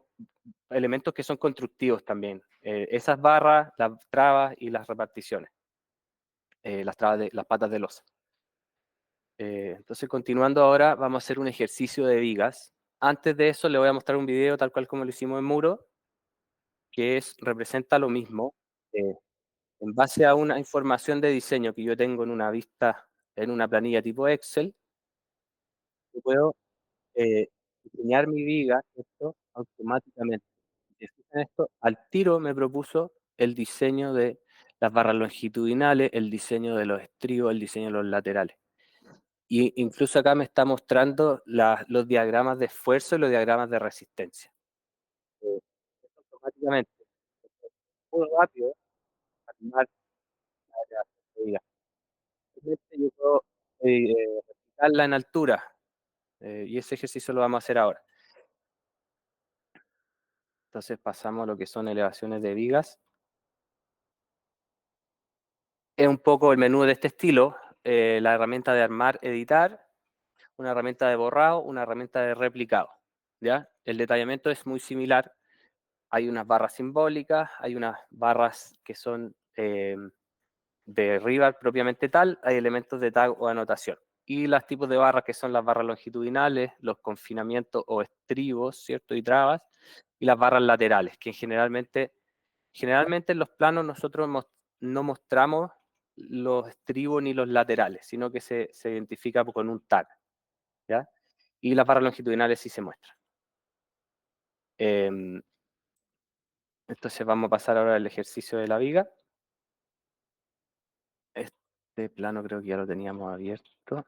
elementos que son constructivos también. Esas barras, las trabas y las reparticiones. Las patas de losa. Entonces, continuando ahora, vamos a hacer un ejercicio de vigas. Antes de eso, le voy a mostrar un video tal cual como lo hicimos en muro, que representa lo mismo. Eh, en base a una información de diseño que yo tengo en una vista, en una planilla tipo Excel, yo puedo diseñar mi viga, ¿cierto? Automáticamente. Si se fijan esto, al tiro me propuso el diseño de las barras longitudinales, el diseño de los estribos, el diseño de los laterales. Y incluso acá me está mostrando los diagramas de esfuerzo y los diagramas de resistencia. Eh, Esto automáticamente, muy rápido, armar la viga. Realmente yo puedo replicarla en altura, y ese ejercicio lo vamos a hacer ahora. Entonces pasamos a lo que son elevaciones de vigas. Es un poco el menú de este estilo, la herramienta de armar, editar, una herramienta de borrado, una herramienta de replicado. ¿Ya? El detallamiento es muy similar. Hay unas barras simbólicas, hay unas barras que son de rival propiamente tal, hay elementos de tag o anotación. Y los tipos de barras que son las barras longitudinales, los confinamientos o estribos, ¿cierto? Y trabas, y las barras laterales, que generalmente en los planos nosotros no mostramos los estribos ni los laterales, sino que se identifica con un tag, ¿ya? Y las barras longitudinales sí se muestran. Entonces vamos a pasar ahora al ejercicio de la viga. Este plano creo que ya lo teníamos abierto.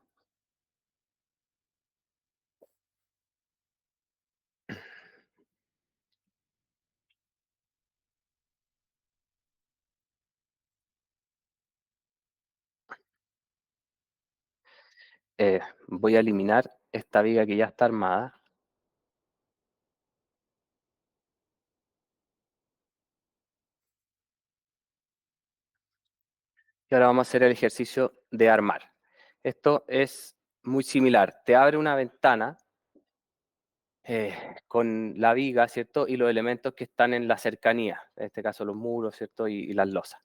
Voy a eliminar esta viga que ya está armada. Y ahora vamos a hacer el ejercicio de armar. Esto es muy similar. Te abre una ventana con la viga, ¿cierto? Y los elementos que están en la cercanía, en este caso los muros, ¿cierto? Y las losas.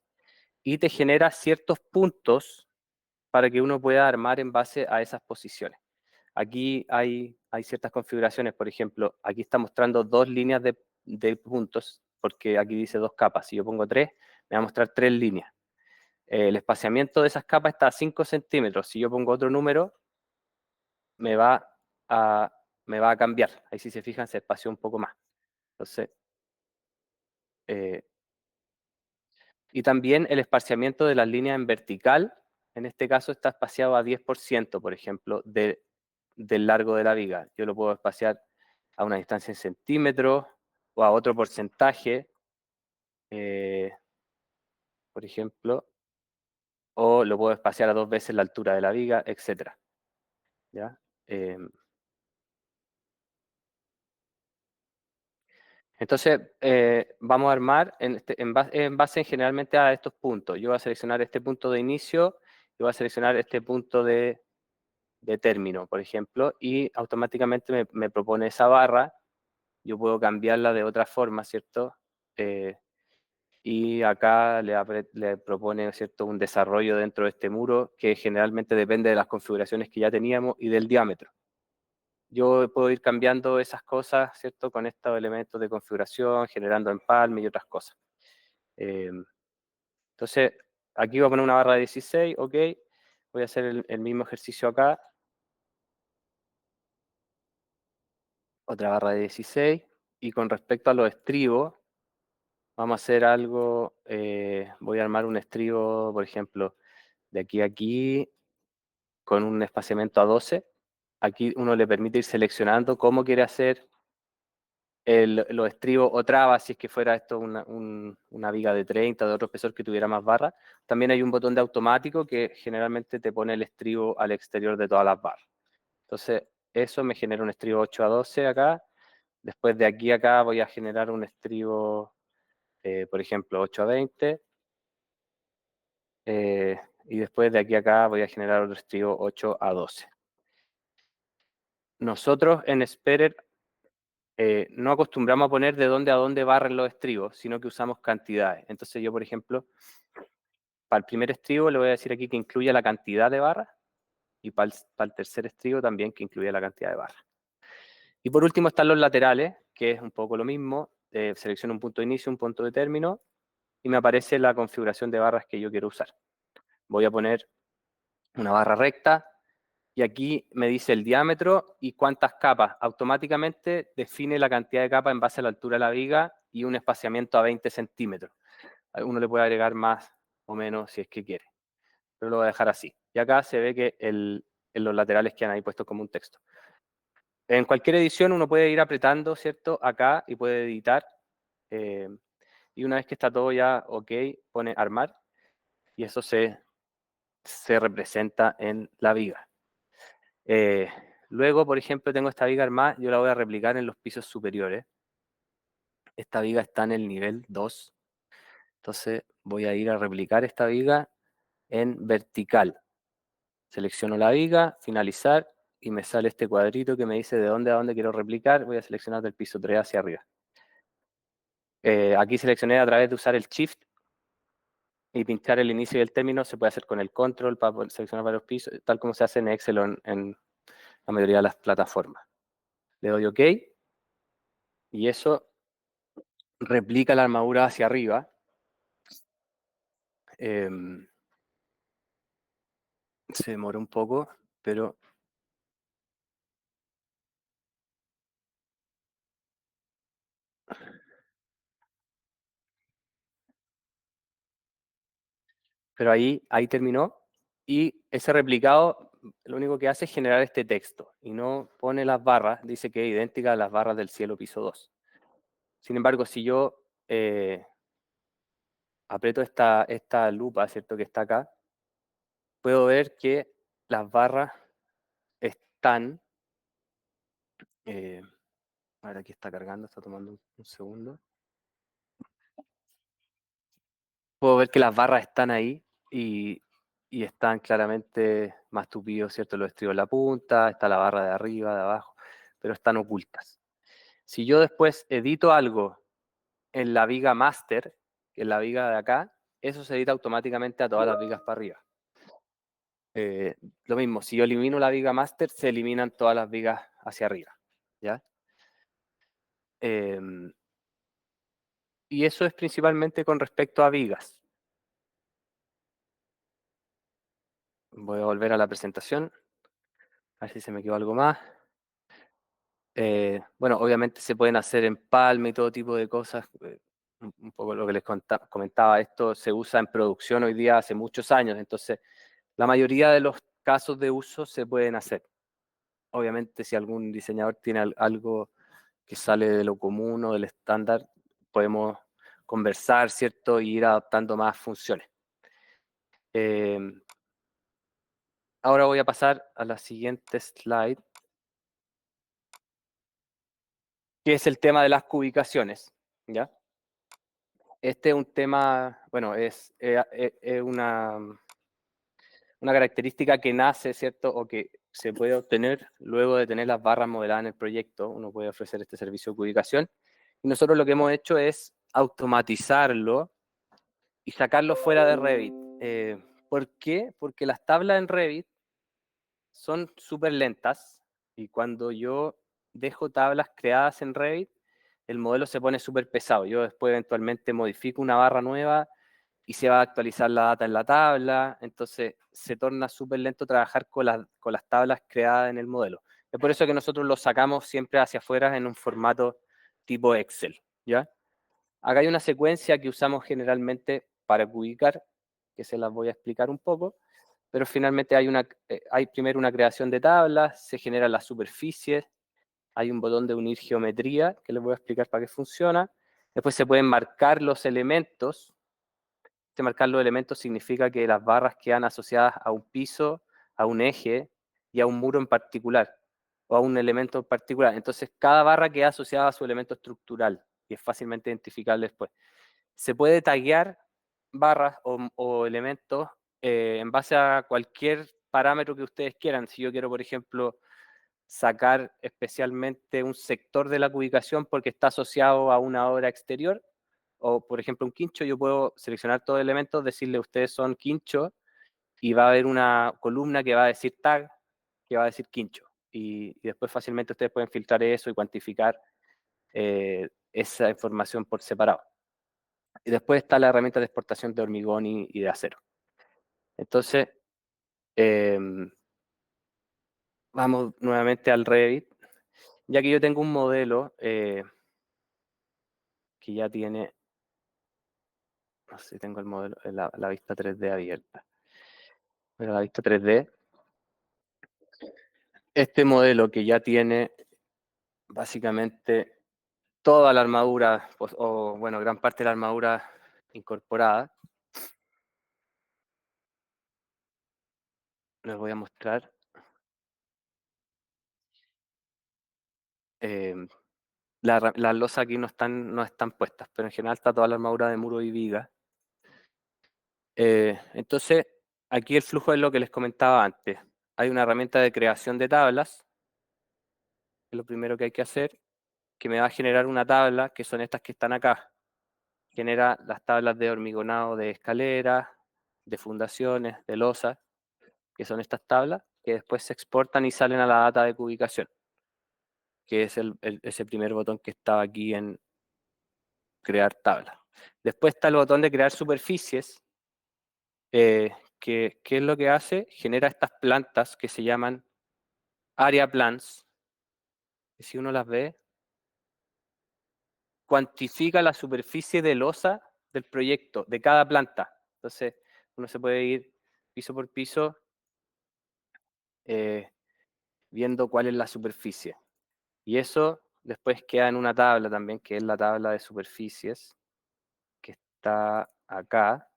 Y te genera ciertos puntos para que uno pueda armar en base a esas posiciones. Aquí hay ciertas configuraciones, por ejemplo, aquí está mostrando dos líneas de puntos, porque aquí dice dos capas. Si yo pongo tres, me va a mostrar tres líneas. El espaciamiento de esas capas está a 5 centímetros. Si yo pongo otro número, me va a, me va a cambiar. Ahí si se fijan, se espació un poco más. Entonces, eh, y también el espaciamiento de las líneas en vertical, en este caso está espaciado a 10%, por ejemplo, del largo de la viga. Yo lo puedo espaciar a una distancia en centímetros o a otro porcentaje, eh, por ejemplo, o lo puedo espaciar a 2 veces la altura de la viga, etcétera. ¿Ya? Eh, entonces, vamos a armar en base generalmente a estos puntos. Yo voy a seleccionar este punto de inicio, y voy a seleccionar este punto de término, por ejemplo, y automáticamente me propone esa barra. Yo puedo cambiarla de otra forma, ¿cierto? Y acá le propone, ¿cierto?, un desarrollo dentro de este muro que generalmente depende de las configuraciones que ya teníamos y del diámetro. Yo puedo ir cambiando esas cosas, ¿cierto?, con estos elementos de configuración, generando empalme y otras cosas. Eh, entonces, aquí voy a poner una barra de 16, ok. Voy a hacer el mismo ejercicio acá. Otra barra de 16. Y con respecto a los estribos, vamos a hacer algo, voy a armar un estribo, por ejemplo, de aquí a aquí, con un espaciamiento a 12. Aquí uno le permite ir seleccionando cómo quiere hacer los estribos o trabas, si es que fuera esto una viga de 30, de otro espesor que tuviera más barras. También hay un botón de automático que generalmente te pone el estribo al exterior de todas las barras. Entonces, eso me genera un estribo 8 a 12 acá. Después de aquí a acá voy a generar un estribo, por ejemplo, 8 a 20. Y después de aquí a acá voy a generar otro estribo 8 a 12. Nosotros en Speder no acostumbramos a poner de dónde a dónde barren los estribos, sino que usamos cantidades. Entonces yo, por ejemplo, para el primer estribo le voy a decir aquí que incluya la cantidad de barras, y para el tercer estribo también que incluya la cantidad de barras. Y por último están los laterales, que es un poco lo mismo. Selecciono un punto de inicio, un punto de término, y me aparece la configuración de barras que yo quiero usar. Voy a poner una barra recta, y aquí me dice el diámetro y cuántas capas. Automáticamente define la cantidad de capas en base a la altura de la viga y un espaciamiento a 20 centímetros. Uno le puede agregar más o menos si es que quiere, pero lo voy a dejar así. Y acá se ve que en los laterales quedan ahí puestos como un texto. En cualquier edición uno puede ir apretando, ¿cierto? Acá y puede editar. eh, y una vez que está todo ya ok, pone armar y eso se representa en la viga. Eh, Luego, por ejemplo, tengo esta viga armada, yo la voy a replicar en los pisos superiores. Esta viga está en el nivel 2, entonces voy a ir a replicar esta viga en vertical. Selecciono la viga, finalizar, y me sale este cuadrito que me dice de dónde a dónde quiero replicar. Voy a seleccionar del piso 3 hacia arriba. Aquí seleccioné a través de usar el Shift y pinchar el inicio y el término. Se puede hacer con el Control para poder seleccionar varios pisos, tal como se hace en Excel o en la mayoría de las plataformas. Le doy OK y eso replica la armadura hacia arriba. Se demoró un poco, pero ahí terminó. Y ese replicado lo único que hace es generar este texto y no pone las barras, dice que es idéntica a las barras del cielo piso 2. Sin embargo, si yo aprieto esta lupa, ¿cierto?, que está acá, puedo ver que las barras están, a ver, aquí está cargando, está tomando un segundo. Puedo ver que las barras están ahí y están claramente más tupidos, ¿cierto? Los estribos en la punta, está la barra de arriba, de abajo, pero están ocultas. Si yo después edito algo en la viga master, que es la viga de acá, eso se edita automáticamente a todas las vigas para arriba. Lo mismo, si yo elimino la viga master, se eliminan todas las vigas hacia arriba, ¿ya? Y eso es principalmente con respecto a vigas. Voy a volver a la presentación, a ver si se me quedó algo más. Bueno, obviamente se pueden hacer empalme y todo tipo de cosas. Un poco lo que les comentaba, esto se usa en producción hoy día hace muchos años, entonces la mayoría de los casos de uso se pueden hacer. Obviamente si algún diseñador tiene algo que sale de lo común o del estándar, podemos conversar, ¿cierto? Y ir adaptando más funciones. Ahora voy a pasar a la siguiente slide, que es el tema de las cubicaciones, ¿ya? Este es un tema, bueno, es una característica que nace, ¿cierto? O que se puede obtener luego de tener las barras modeladas en el proyecto. Uno puede ofrecer este servicio de cubicación. Y nosotros lo que hemos hecho es automatizarlo y sacarlo fuera de Revit. ¿Por qué? Porque las tablas en Revit son súper lentas y cuando yo dejo tablas creadas en Revit, el modelo se pone súper pesado. Yo después eventualmente modifico una barra nueva y se va a actualizar la data en la tabla, entonces se torna súper lento trabajar con las tablas creadas en el modelo. Es por eso que nosotros lo sacamos siempre hacia afuera en un formato tipo Excel, ¿ya? Acá hay una secuencia que usamos generalmente para cubicar, que se las voy a explicar un poco, pero finalmente hay primero una creación de tablas, se generan las superficies, hay un botón de unir geometría, que les voy a explicar para qué funciona, después se pueden marcar los elementos. Marcar los elementos significa que las barras quedan asociadas a un piso, a un eje y a un muro en particular, o a un elemento en particular. Entonces, cada barra queda asociada a su elemento estructural y es fácilmente identificable después. Se puede taguear barras o elementos en base a cualquier parámetro que ustedes quieran. Si yo quiero, por ejemplo, sacar especialmente un sector de la ubicación porque está asociado a una obra exterior, o por ejemplo un quincho, yo puedo seleccionar todos los elementos, decirle ustedes son quincho, y va a haber una columna que va a decir tag, que va a decir quincho. Y después fácilmente ustedes pueden filtrar eso y cuantificar esa información por separado. Y después está la herramienta de exportación de hormigón y de acero. Entonces, eh, vamos nuevamente al Revit. Ya que yo tengo un modelo que ya tiene, no sé si tengo el modelo, la vista 3D abierta. Pero la vista 3D, este modelo que ya tiene básicamente toda la armadura, pues, o bueno, gran parte de la armadura incorporada, les voy a mostrar. Eh, las losas aquí no están puestas, pero en general está toda la armadura de muro y viga. Entonces, aquí el flujo es lo que les comentaba antes. Hay una herramienta de creación de tablas, que es lo primero que hay que hacer, que me va a generar una tabla, que son estas que están acá. Genera las tablas de hormigonado de escaleras, de fundaciones, de losas, que son estas tablas, que después se exportan y salen a la data de cubicación, que es ese primer botón que estaba aquí en crear tabla. Después está el botón de crear superficies, que ¿qué es lo que hace? Genera estas plantas que se llaman area plans, que si uno las ve, cuantifica la superficie de losa del proyecto, de cada planta. Entonces, uno se puede ir piso por piso viendo cuál es la superficie. Y eso después queda en una tabla también, que es la tabla de superficies, que está acá.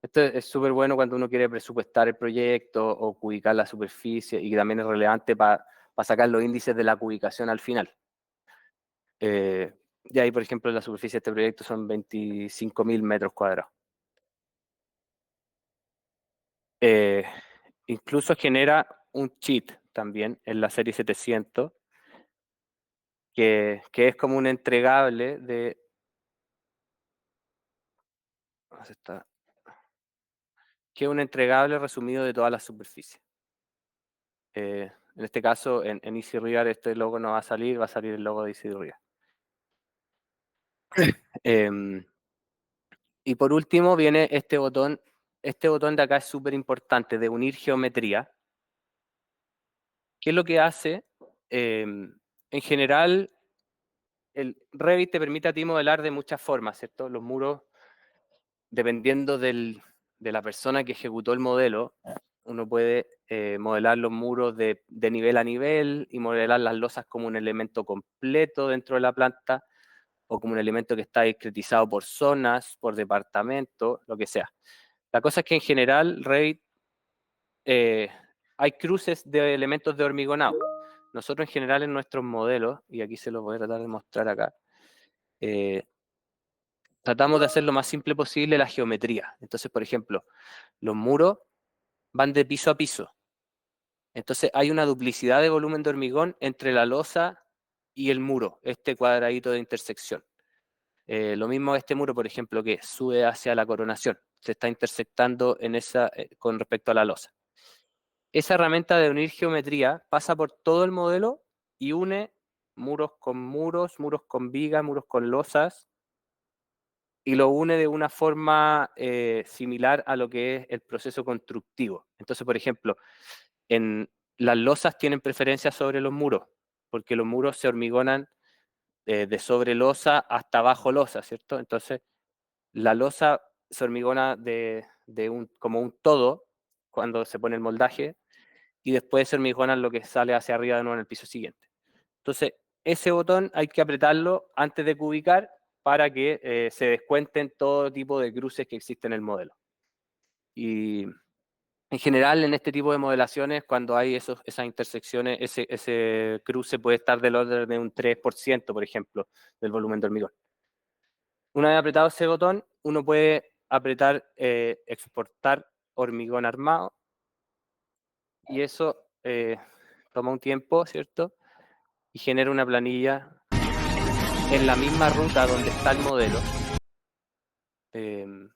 Esto es súper bueno cuando uno quiere presupuestar el proyecto o cubicar la superficie y también es relevante para sacar los índices de la cubicación al final. Y ahí, por ejemplo, la superficie de este proyecto son 25.000 metros cuadrados. Eh, Incluso genera un cheat también en la serie 700, que es como un entregable de... ¿Dónde está? Que es un entregable resumido de toda la superficie. En este caso, en Easy River este logo no va a salir el logo de Easy River. Y por último viene este botón de acá es súper importante, de unir geometría. ¿Qué es lo que hace? En general, el Revit te permite a ti modelar de muchas formas, ¿cierto? Los muros, dependiendo de la persona que ejecutó el modelo, uno puede modelar los muros de nivel a nivel y modelar las losas como un elemento completo dentro de la planta o como un elemento que está discretizado por zonas, por departamento, lo que sea. La cosa es que en general Revit hay cruces de elementos de hormigonado. Nosotros en general en nuestros modelos, y aquí se los voy a tratar de mostrar acá, eh, tratamos de hacer lo más simple posible la geometría. Entonces, por ejemplo, los muros van de piso a piso. Entonces hay una duplicidad de volumen de hormigón entre la losa y el muro, este cuadradito de intersección. Lo mismo este muro, por ejemplo, que sube hacia la coronación. Se está intersectando con respecto a la losa. Esa herramienta de unir geometría pasa por todo el modelo y une muros con vigas, muros con losas, y lo une de una forma similar a lo que es el proceso constructivo. Entonces, por ejemplo, las losas tienen preferencia sobre los muros, porque los muros se hormigonan de sobre losa hasta bajo losa, ¿cierto? Entonces, la losa se hormigona como un todo cuando se pone el moldaje, y después se hormigonan lo que sale hacia arriba de nuevo en el piso siguiente. Entonces, ese botón hay que apretarlo antes de cubicar para que se descuenten todo tipo de cruces que existen en el modelo. Y en general, en este tipo de modelaciones, cuando hay esas intersecciones, ese cruce puede estar del orden de un 3%, por ejemplo, del volumen de hormigón. Una vez apretado ese botón, uno puede apretar exportar hormigón armado, y eso toma un tiempo, ¿cierto? Y genera una planilla en la misma ruta donde está el modelo. En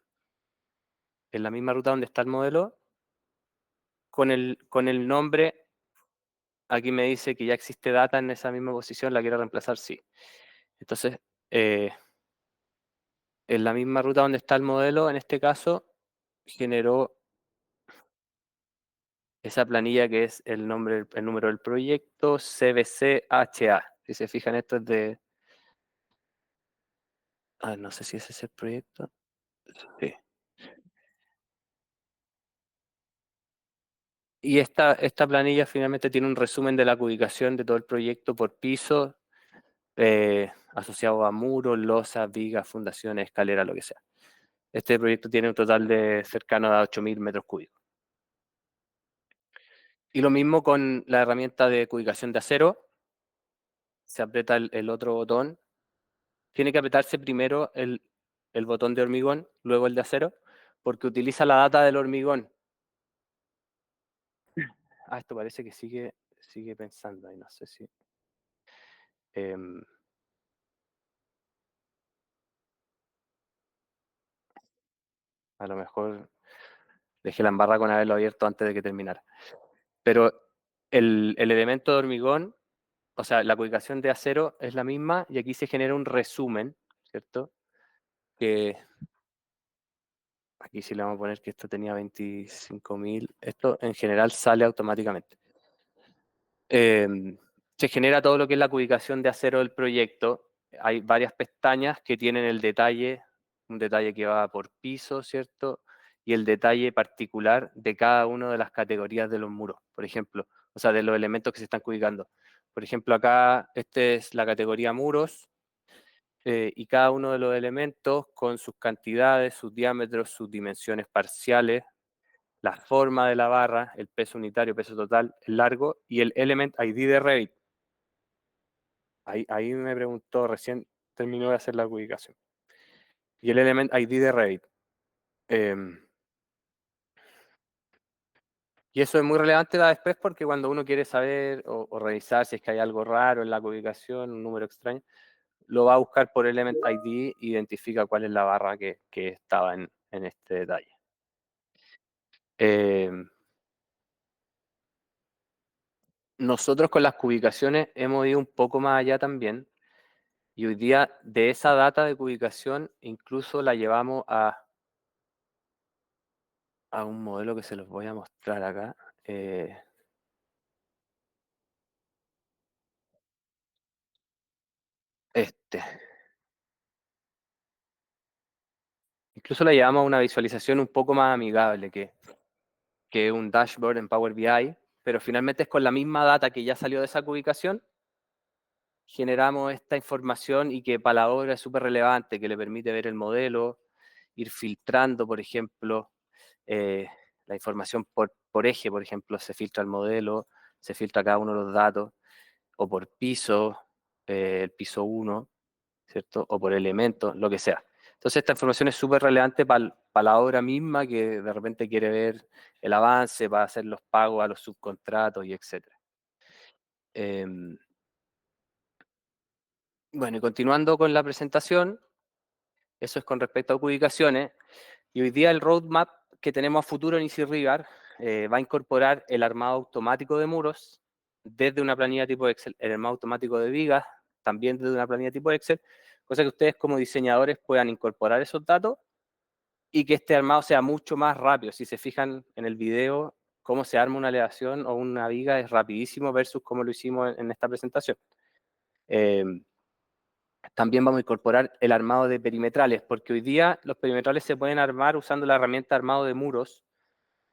la misma ruta donde está el modelo, con el nombre, aquí me dice que ya existe data en esa misma posición, la quiero reemplazar, sí. Entonces, en la misma ruta donde está el modelo, en este caso, generó esa planilla que es el número del proyecto, CBCHA. Si se fijan, esto es de... no sé si ese es el proyecto. Sí. Y esta planilla finalmente tiene un resumen de la ubicación de todo el proyecto por piso, asociado a muros, losas, vigas, fundaciones, escaleras, lo que sea. Este proyecto tiene un total de cercano a 8.000 metros cúbicos. Y lo mismo con la herramienta de cubicación de acero. Se aprieta el otro botón. Tiene que apretarse primero el botón de hormigón, luego el de acero, porque utiliza la data del hormigón. Esto parece que sigue pensando ahí, no sé si... a lo mejor dejé la embarrada con haberlo abierto antes de que terminara. Pero el elemento de hormigón, o sea, la ubicación de acero es la misma, y aquí se genera un resumen, ¿cierto? Que aquí sí le vamos a poner que esto tenía 25.000. Esto en general sale automáticamente. Se genera todo lo que es la ubicación de acero del proyecto. Hay varias pestañas que tienen el detalle, un detalle que va por piso, ¿cierto? Y el detalle particular de cada una de las categorías de los muros, por ejemplo, o sea, de los elementos que se están ubicando. Por ejemplo, acá, esta es la categoría muros, y cada uno de los elementos con sus cantidades, sus diámetros, sus dimensiones parciales, la forma de la barra, el peso unitario, peso total, el largo y el Element ID de Revit. Ahí me preguntó, recién terminó de hacer la ubicación. Y el Element ID de Revit. Y eso es muy relevante después porque cuando uno quiere saber o revisar si es que hay algo raro en la ubicación, un número extraño, lo va a buscar por Element ID, identifica cuál es la barra que estaba en este detalle. Nosotros con las cubicaciones hemos ido un poco más allá también, y hoy día de esa data de cubicación incluso la llevamos a un modelo que se los voy a mostrar acá. Este. Incluso la llevamos a una visualización un poco más amigable que un dashboard en Power BI, pero finalmente es con la misma data que ya salió de esa ubicación, generamos esta información y que para la obra es súper relevante, que le permite ver el modelo, ir filtrando, por ejemplo, la información por eje, por ejemplo, se filtra el modelo, se filtra cada uno de los datos, o por piso, el piso 1, ¿cierto? O por elementos, lo que sea. Entonces esta información es súper relevante para la obra misma que de repente quiere ver el avance, para hacer los pagos a los subcontratos y etcétera. Bueno, y continuando con la presentación, eso es con respecto a ubicaciones, y hoy día el roadmap que tenemos a futuro en Easy River va a incorporar el armado automático de muros desde una planilla tipo Excel, el armado automático de vigas también desde una planilla tipo Excel, cosa que ustedes como diseñadores puedan incorporar esos datos y que este armado sea mucho más rápido. Si se fijan en el video, cómo se arma una elevación o una viga es rapidísimo versus cómo lo hicimos en esta presentación. También vamos a incorporar el armado de perimetrales, porque hoy día los perimetrales se pueden armar usando la herramienta armado de muros,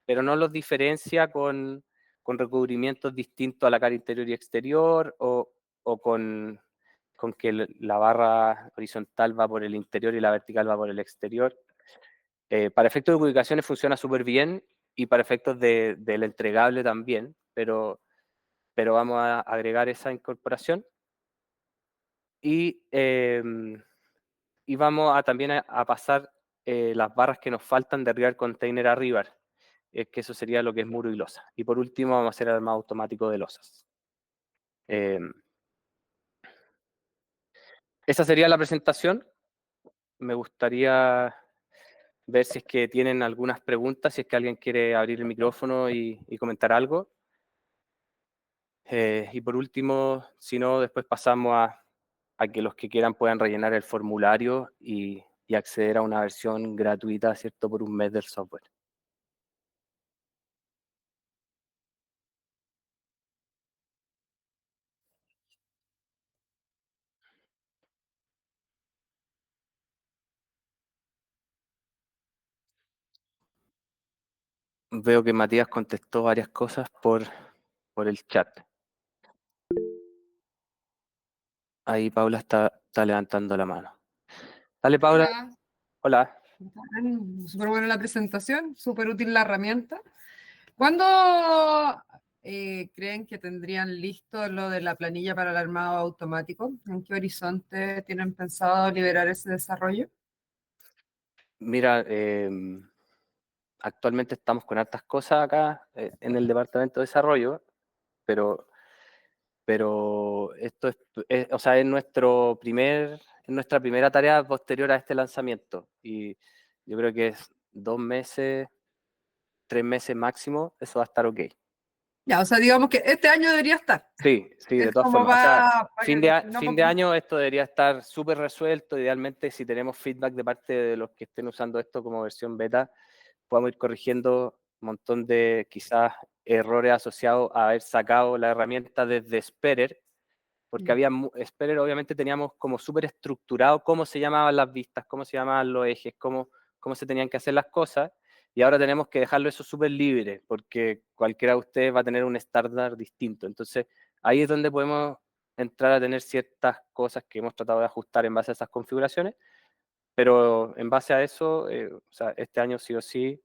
pero no los diferencia con recubrimientos distintos a la cara interior y exterior o con que la barra horizontal va por el interior y la vertical va por el exterior. Para efectos de ubicaciones funciona súper bien y para efectos del entregable también, pero vamos a agregar esa incorporación y, vamos a también a pasar las barras que nos faltan de Rear Container a River, que eso sería lo que es muro y losa. Y por último vamos a hacer el armado automático de losas. Esa sería la presentación. Me gustaría ver si es que tienen algunas preguntas, si es que alguien quiere abrir el micrófono y comentar algo. Y por último, si no, después pasamos a que los que quieran puedan rellenar el formulario y acceder a una versión gratuita, ¿cierto?, por un mes del software. Veo que Matías contestó varias cosas por el chat. Ahí Paula está levantando la mano. Dale, Paula. Hola, Hola. súper buena la presentación, súper útil la herramienta. ¿Cuándo creen que tendrían listo lo de la planilla para el armado automático? ¿En qué horizonte tienen pensado liberar ese desarrollo? Mira, actualmente estamos con hartas cosas acá en el departamento de desarrollo, pero esto o sea, es nuestra primera tarea posterior a este lanzamiento. Y yo creo que es 2 meses, 3 meses máximo, eso va a estar ok. Ya, o sea, digamos que este año debería estar. Sí, sí, de Es todas como formas. O sea, para que no fin de año esto debería estar súper resuelto. Idealmente, si tenemos feedback de parte de los que estén usando esto como versión beta, podamos ir corrigiendo un montón de quizás errores asociados a haber sacado la herramienta desde Sperer, porque había Sperer, obviamente teníamos como súper estructurado cómo se llamaban las vistas, cómo se llamaban los ejes, cómo se tenían que hacer las cosas, y ahora tenemos que dejarlo eso súper libre, porque cualquiera de ustedes va a tener un estándar distinto. Entonces, ahí es donde podemos entrar a tener ciertas cosas que hemos tratado de ajustar en base a esas configuraciones, pero en base a eso, o sea, este año sí o sí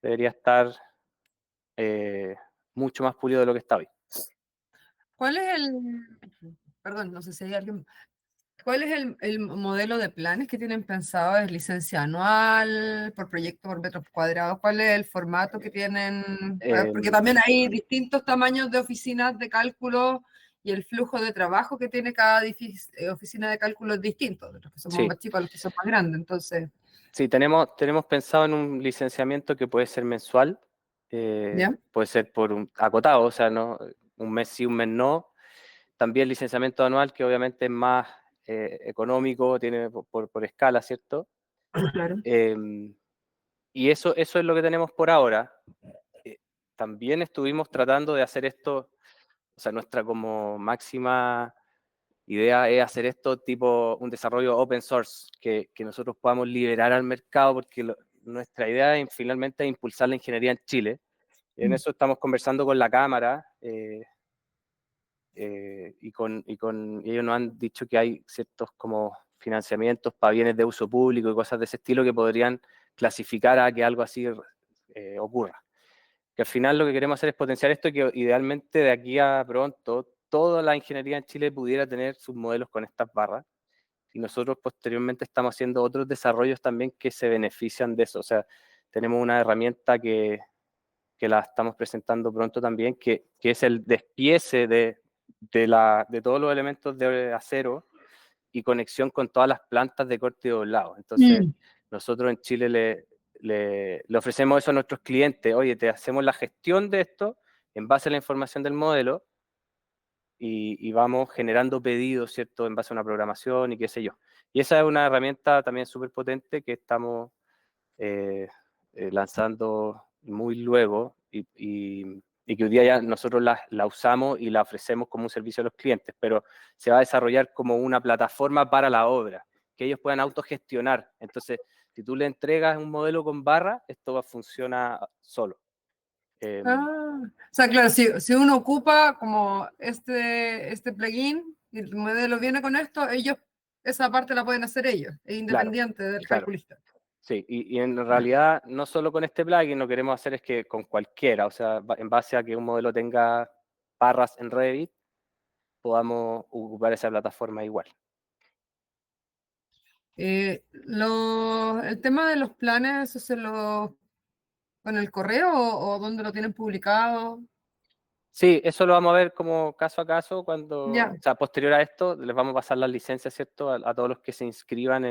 debería estar mucho más pulido de lo que está hoy. ¿Cuál es perdón, no sé si hay alguien, cuál es el modelo de planes que tienen pensado? ¿Es licencia anual, por proyecto, por metros cuadrados? ¿Cuál es el formato que tienen? Porque Eh, también hay distintos tamaños de oficinas de cálculo y el flujo de trabajo que tiene cada oficina de cálculo es distinto, de los que somos sí, más chicos a los que son más grandes. Entonces, sí, tenemos pensado en un licenciamiento que puede ser mensual, ¿ya? puede ser por un acotado, o sea, no, un mes sí, un mes no. También licenciamiento anual, que obviamente es más económico, tiene por escala, ¿cierto? Claro. Eh, y eso es lo que tenemos por ahora. Eh, También estuvimos tratando de hacer esto, o sea, nuestra como máxima idea es hacer esto tipo un desarrollo open source, que nosotros podamos liberar al mercado, porque nuestra idea es finalmente impulsar la ingeniería en Chile. En eso estamos conversando con la Cámara, y ellos nos han dicho que hay ciertos como financiamientos para bienes de uso público y cosas de ese estilo que podrían clasificar a que algo así ocurra. Que al final lo que queremos hacer es potenciar esto y que idealmente de aquí a pronto toda la ingeniería en Chile pudiera tener sus modelos con estas barras, y nosotros posteriormente estamos haciendo otros desarrollos también que se benefician de eso. O sea, tenemos una herramienta que la estamos presentando pronto también, que es el despiece de todos los elementos de acero y conexión con todas las plantas de corte y doblado. Entonces, Mm. nosotros en Chile le ofrecemos eso a nuestros clientes. Oye, te hacemos la gestión de esto en base a la información del modelo y vamos generando pedidos, ¿cierto?, en base a una programación y qué sé yo. Y esa es una herramienta también súper potente que estamos eh, lanzando muy luego y que hoy día ya nosotros la usamos y la ofrecemos como un servicio a los clientes, pero se va a desarrollar como una plataforma para la obra, que ellos puedan autogestionar. Entonces, si tú le entregas un modelo con barra, esto funciona solo. Eh, Ah, o sea, claro, si uno ocupa como este plugin y el modelo viene con esto, ellos, esa parte la pueden hacer ellos, es claro, independiente del claro. calculista. Sí, y en Ya. realidad no solo con este plugin lo queremos hacer es que con cualquiera, o sea, en base a que un modelo tenga barras en Revit, podamos ocupar esa plataforma igual. El tema de los planes, ¿eso se lo con el correo o dónde lo tienen publicado? Sí, eso lo vamos a ver como caso a caso cuando, Ya, o sea, posterior a esto, les vamos a pasar las licencias, ¿cierto? A todos los que se inscriban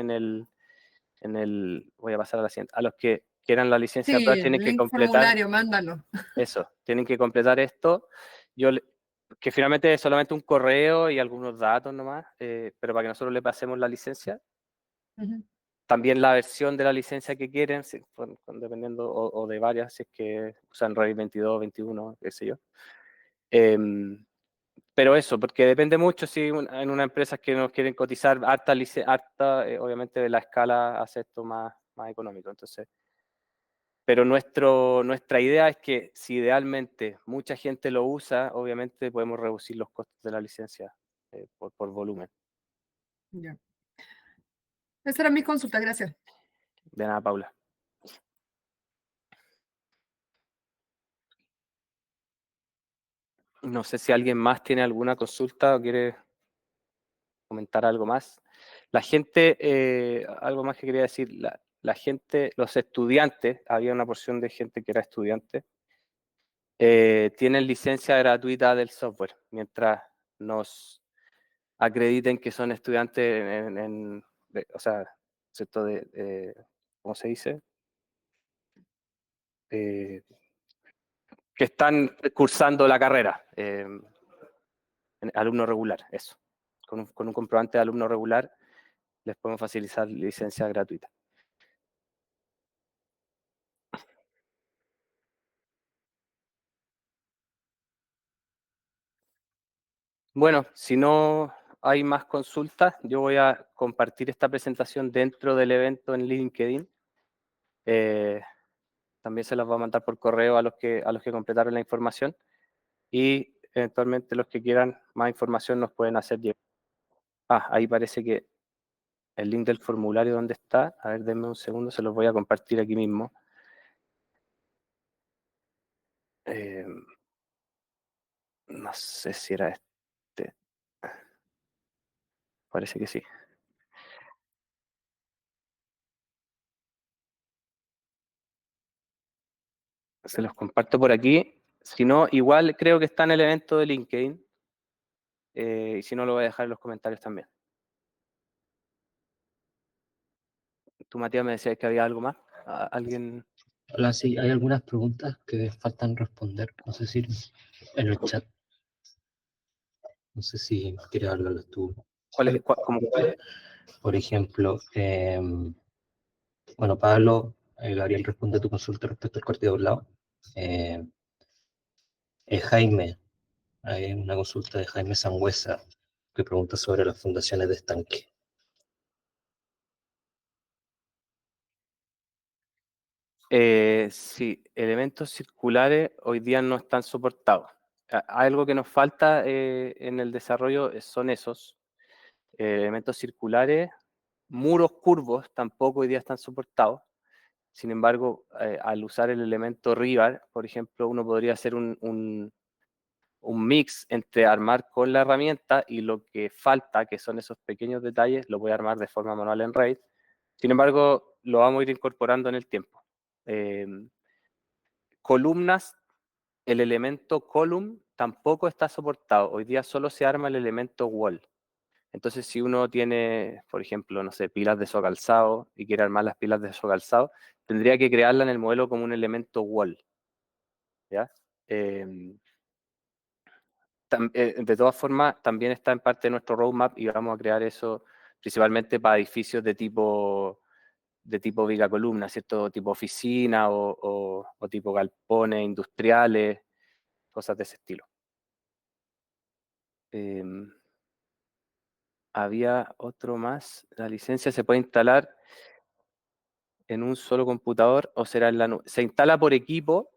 voy a pasar a la siguiente, a los que quieran la licencia, sí, todas tienen que link completar formulario, mándalo. eso, tienen que completar esto. Yo, que finalmente es solamente un correo y algunos datos nomás, pero para que nosotros le pasemos la licencia. Ujú. También la versión de la licencia que quieren, dependiendo, o de varias, si es que usan Revit 22, 21, qué sé yo. Em, pero eso, porque depende mucho si en una empresa que nos quieren cotizar harta, obviamente de la escala hace esto más económico. Entonces, pero nuestra idea es que si idealmente mucha gente lo usa, obviamente podemos reducir los costos de la licencia por volumen. Ya. Esa era mi consulta, gracias. De nada, Paula. No sé si alguien más tiene alguna consulta o quiere comentar algo más. La gente, algo más que quería decir, la gente, los estudiantes, había una porción de gente que era estudiante, tienen licencia gratuita del software, mientras nos acrediten que son estudiantes o sea, ¿cierto? ¿Cómo se dice? Eh, que están cursando la carrera, alumno regular, eso. Con un comprobante de alumno regular les podemos facilitar licencia gratuita. Bueno, si no hay más consultas, yo voy a compartir esta presentación dentro del evento en LinkedIn. Eh, También se las voy a mandar por correo a los que completaron la información. Y eventualmente los que quieran más información nos pueden hacer llegar. Ahí parece que el link del formulario, ¿dónde está? A ver, denme un segundo, se los voy a compartir aquí mismo. No sé si era este. Parece que sí. Se los comparto por aquí. Si no, igual creo que está en el evento de LinkedIn. Y si no, lo voy a dejar en los comentarios también. Tú, Matías, me decías que había algo más. ¿Alguien? Hola, sí, hay algunas preguntas que faltan responder. No sé si en el chat. No sé si quieres hablarlas tú. ¿Cómo cuáles? Por ejemplo, bueno, Pablo, Gabriel responde a tu consulta respecto al corte doblado. Jaime, hay una consulta de Jaime Sangüesa que pregunta sobre las fundaciones de estanque. Sí, elementos circulares hoy día no están soportados. Algo que nos falta en el desarrollo son esos elementos circulares. Muros curvos tampoco hoy día están soportados. Sin embargo, al usar el elemento Rivar, por ejemplo, uno podría hacer un mix entre armar con la herramienta y lo que falta, que son esos pequeños detalles, lo voy a armar de forma manual en RAID. Sin embargo, lo vamos a ir incorporando en el tiempo. Columnas, el elemento column tampoco está soportado. Hoy día solo se arma el elemento wall. Entonces, si uno tiene, por ejemplo, no sé, pilas de socalzado y quiere armar las pilas de socalzado, tendría que crearla en el modelo como un elemento wall. ¿Ya? De todas formas, también está en parte de nuestro roadmap y vamos a crear eso principalmente para edificios de tipo viga columna, ¿cierto? Tipo oficina o tipo galpones industriales, cosas de ese estilo. Había otro más. La licencia se puede instalar en un solo computador o será en la nube. Se instala por equipo,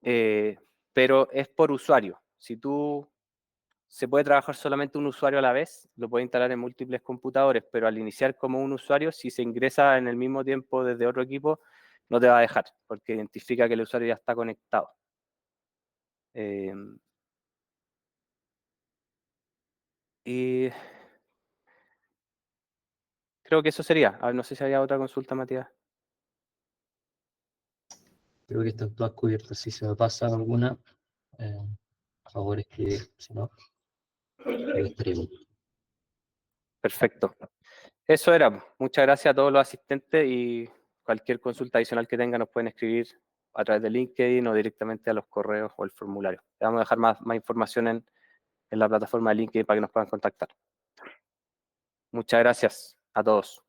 pero es por usuario. Si tú se puede trabajar solamente un usuario a la vez, lo puede instalar en múltiples computadores, pero al iniciar como un usuario, si se ingresa en el mismo tiempo desde otro equipo, no te va a dejar, porque identifica que el usuario ya está conectado. Y creo que eso sería. A ver, no sé si había otra consulta, Matías. Creo que están todas cubiertas. Si se me pasa alguna, por favor escribir. Si no, ahí estaremos. Perfecto. Eso era. Muchas gracias a todos los asistentes y cualquier consulta adicional que tengan nos pueden escribir a través de LinkedIn o directamente a los correos o el formulario. Le vamos a dejar más información en la plataforma de LinkedIn para que nos puedan contactar. Muchas gracias a todos.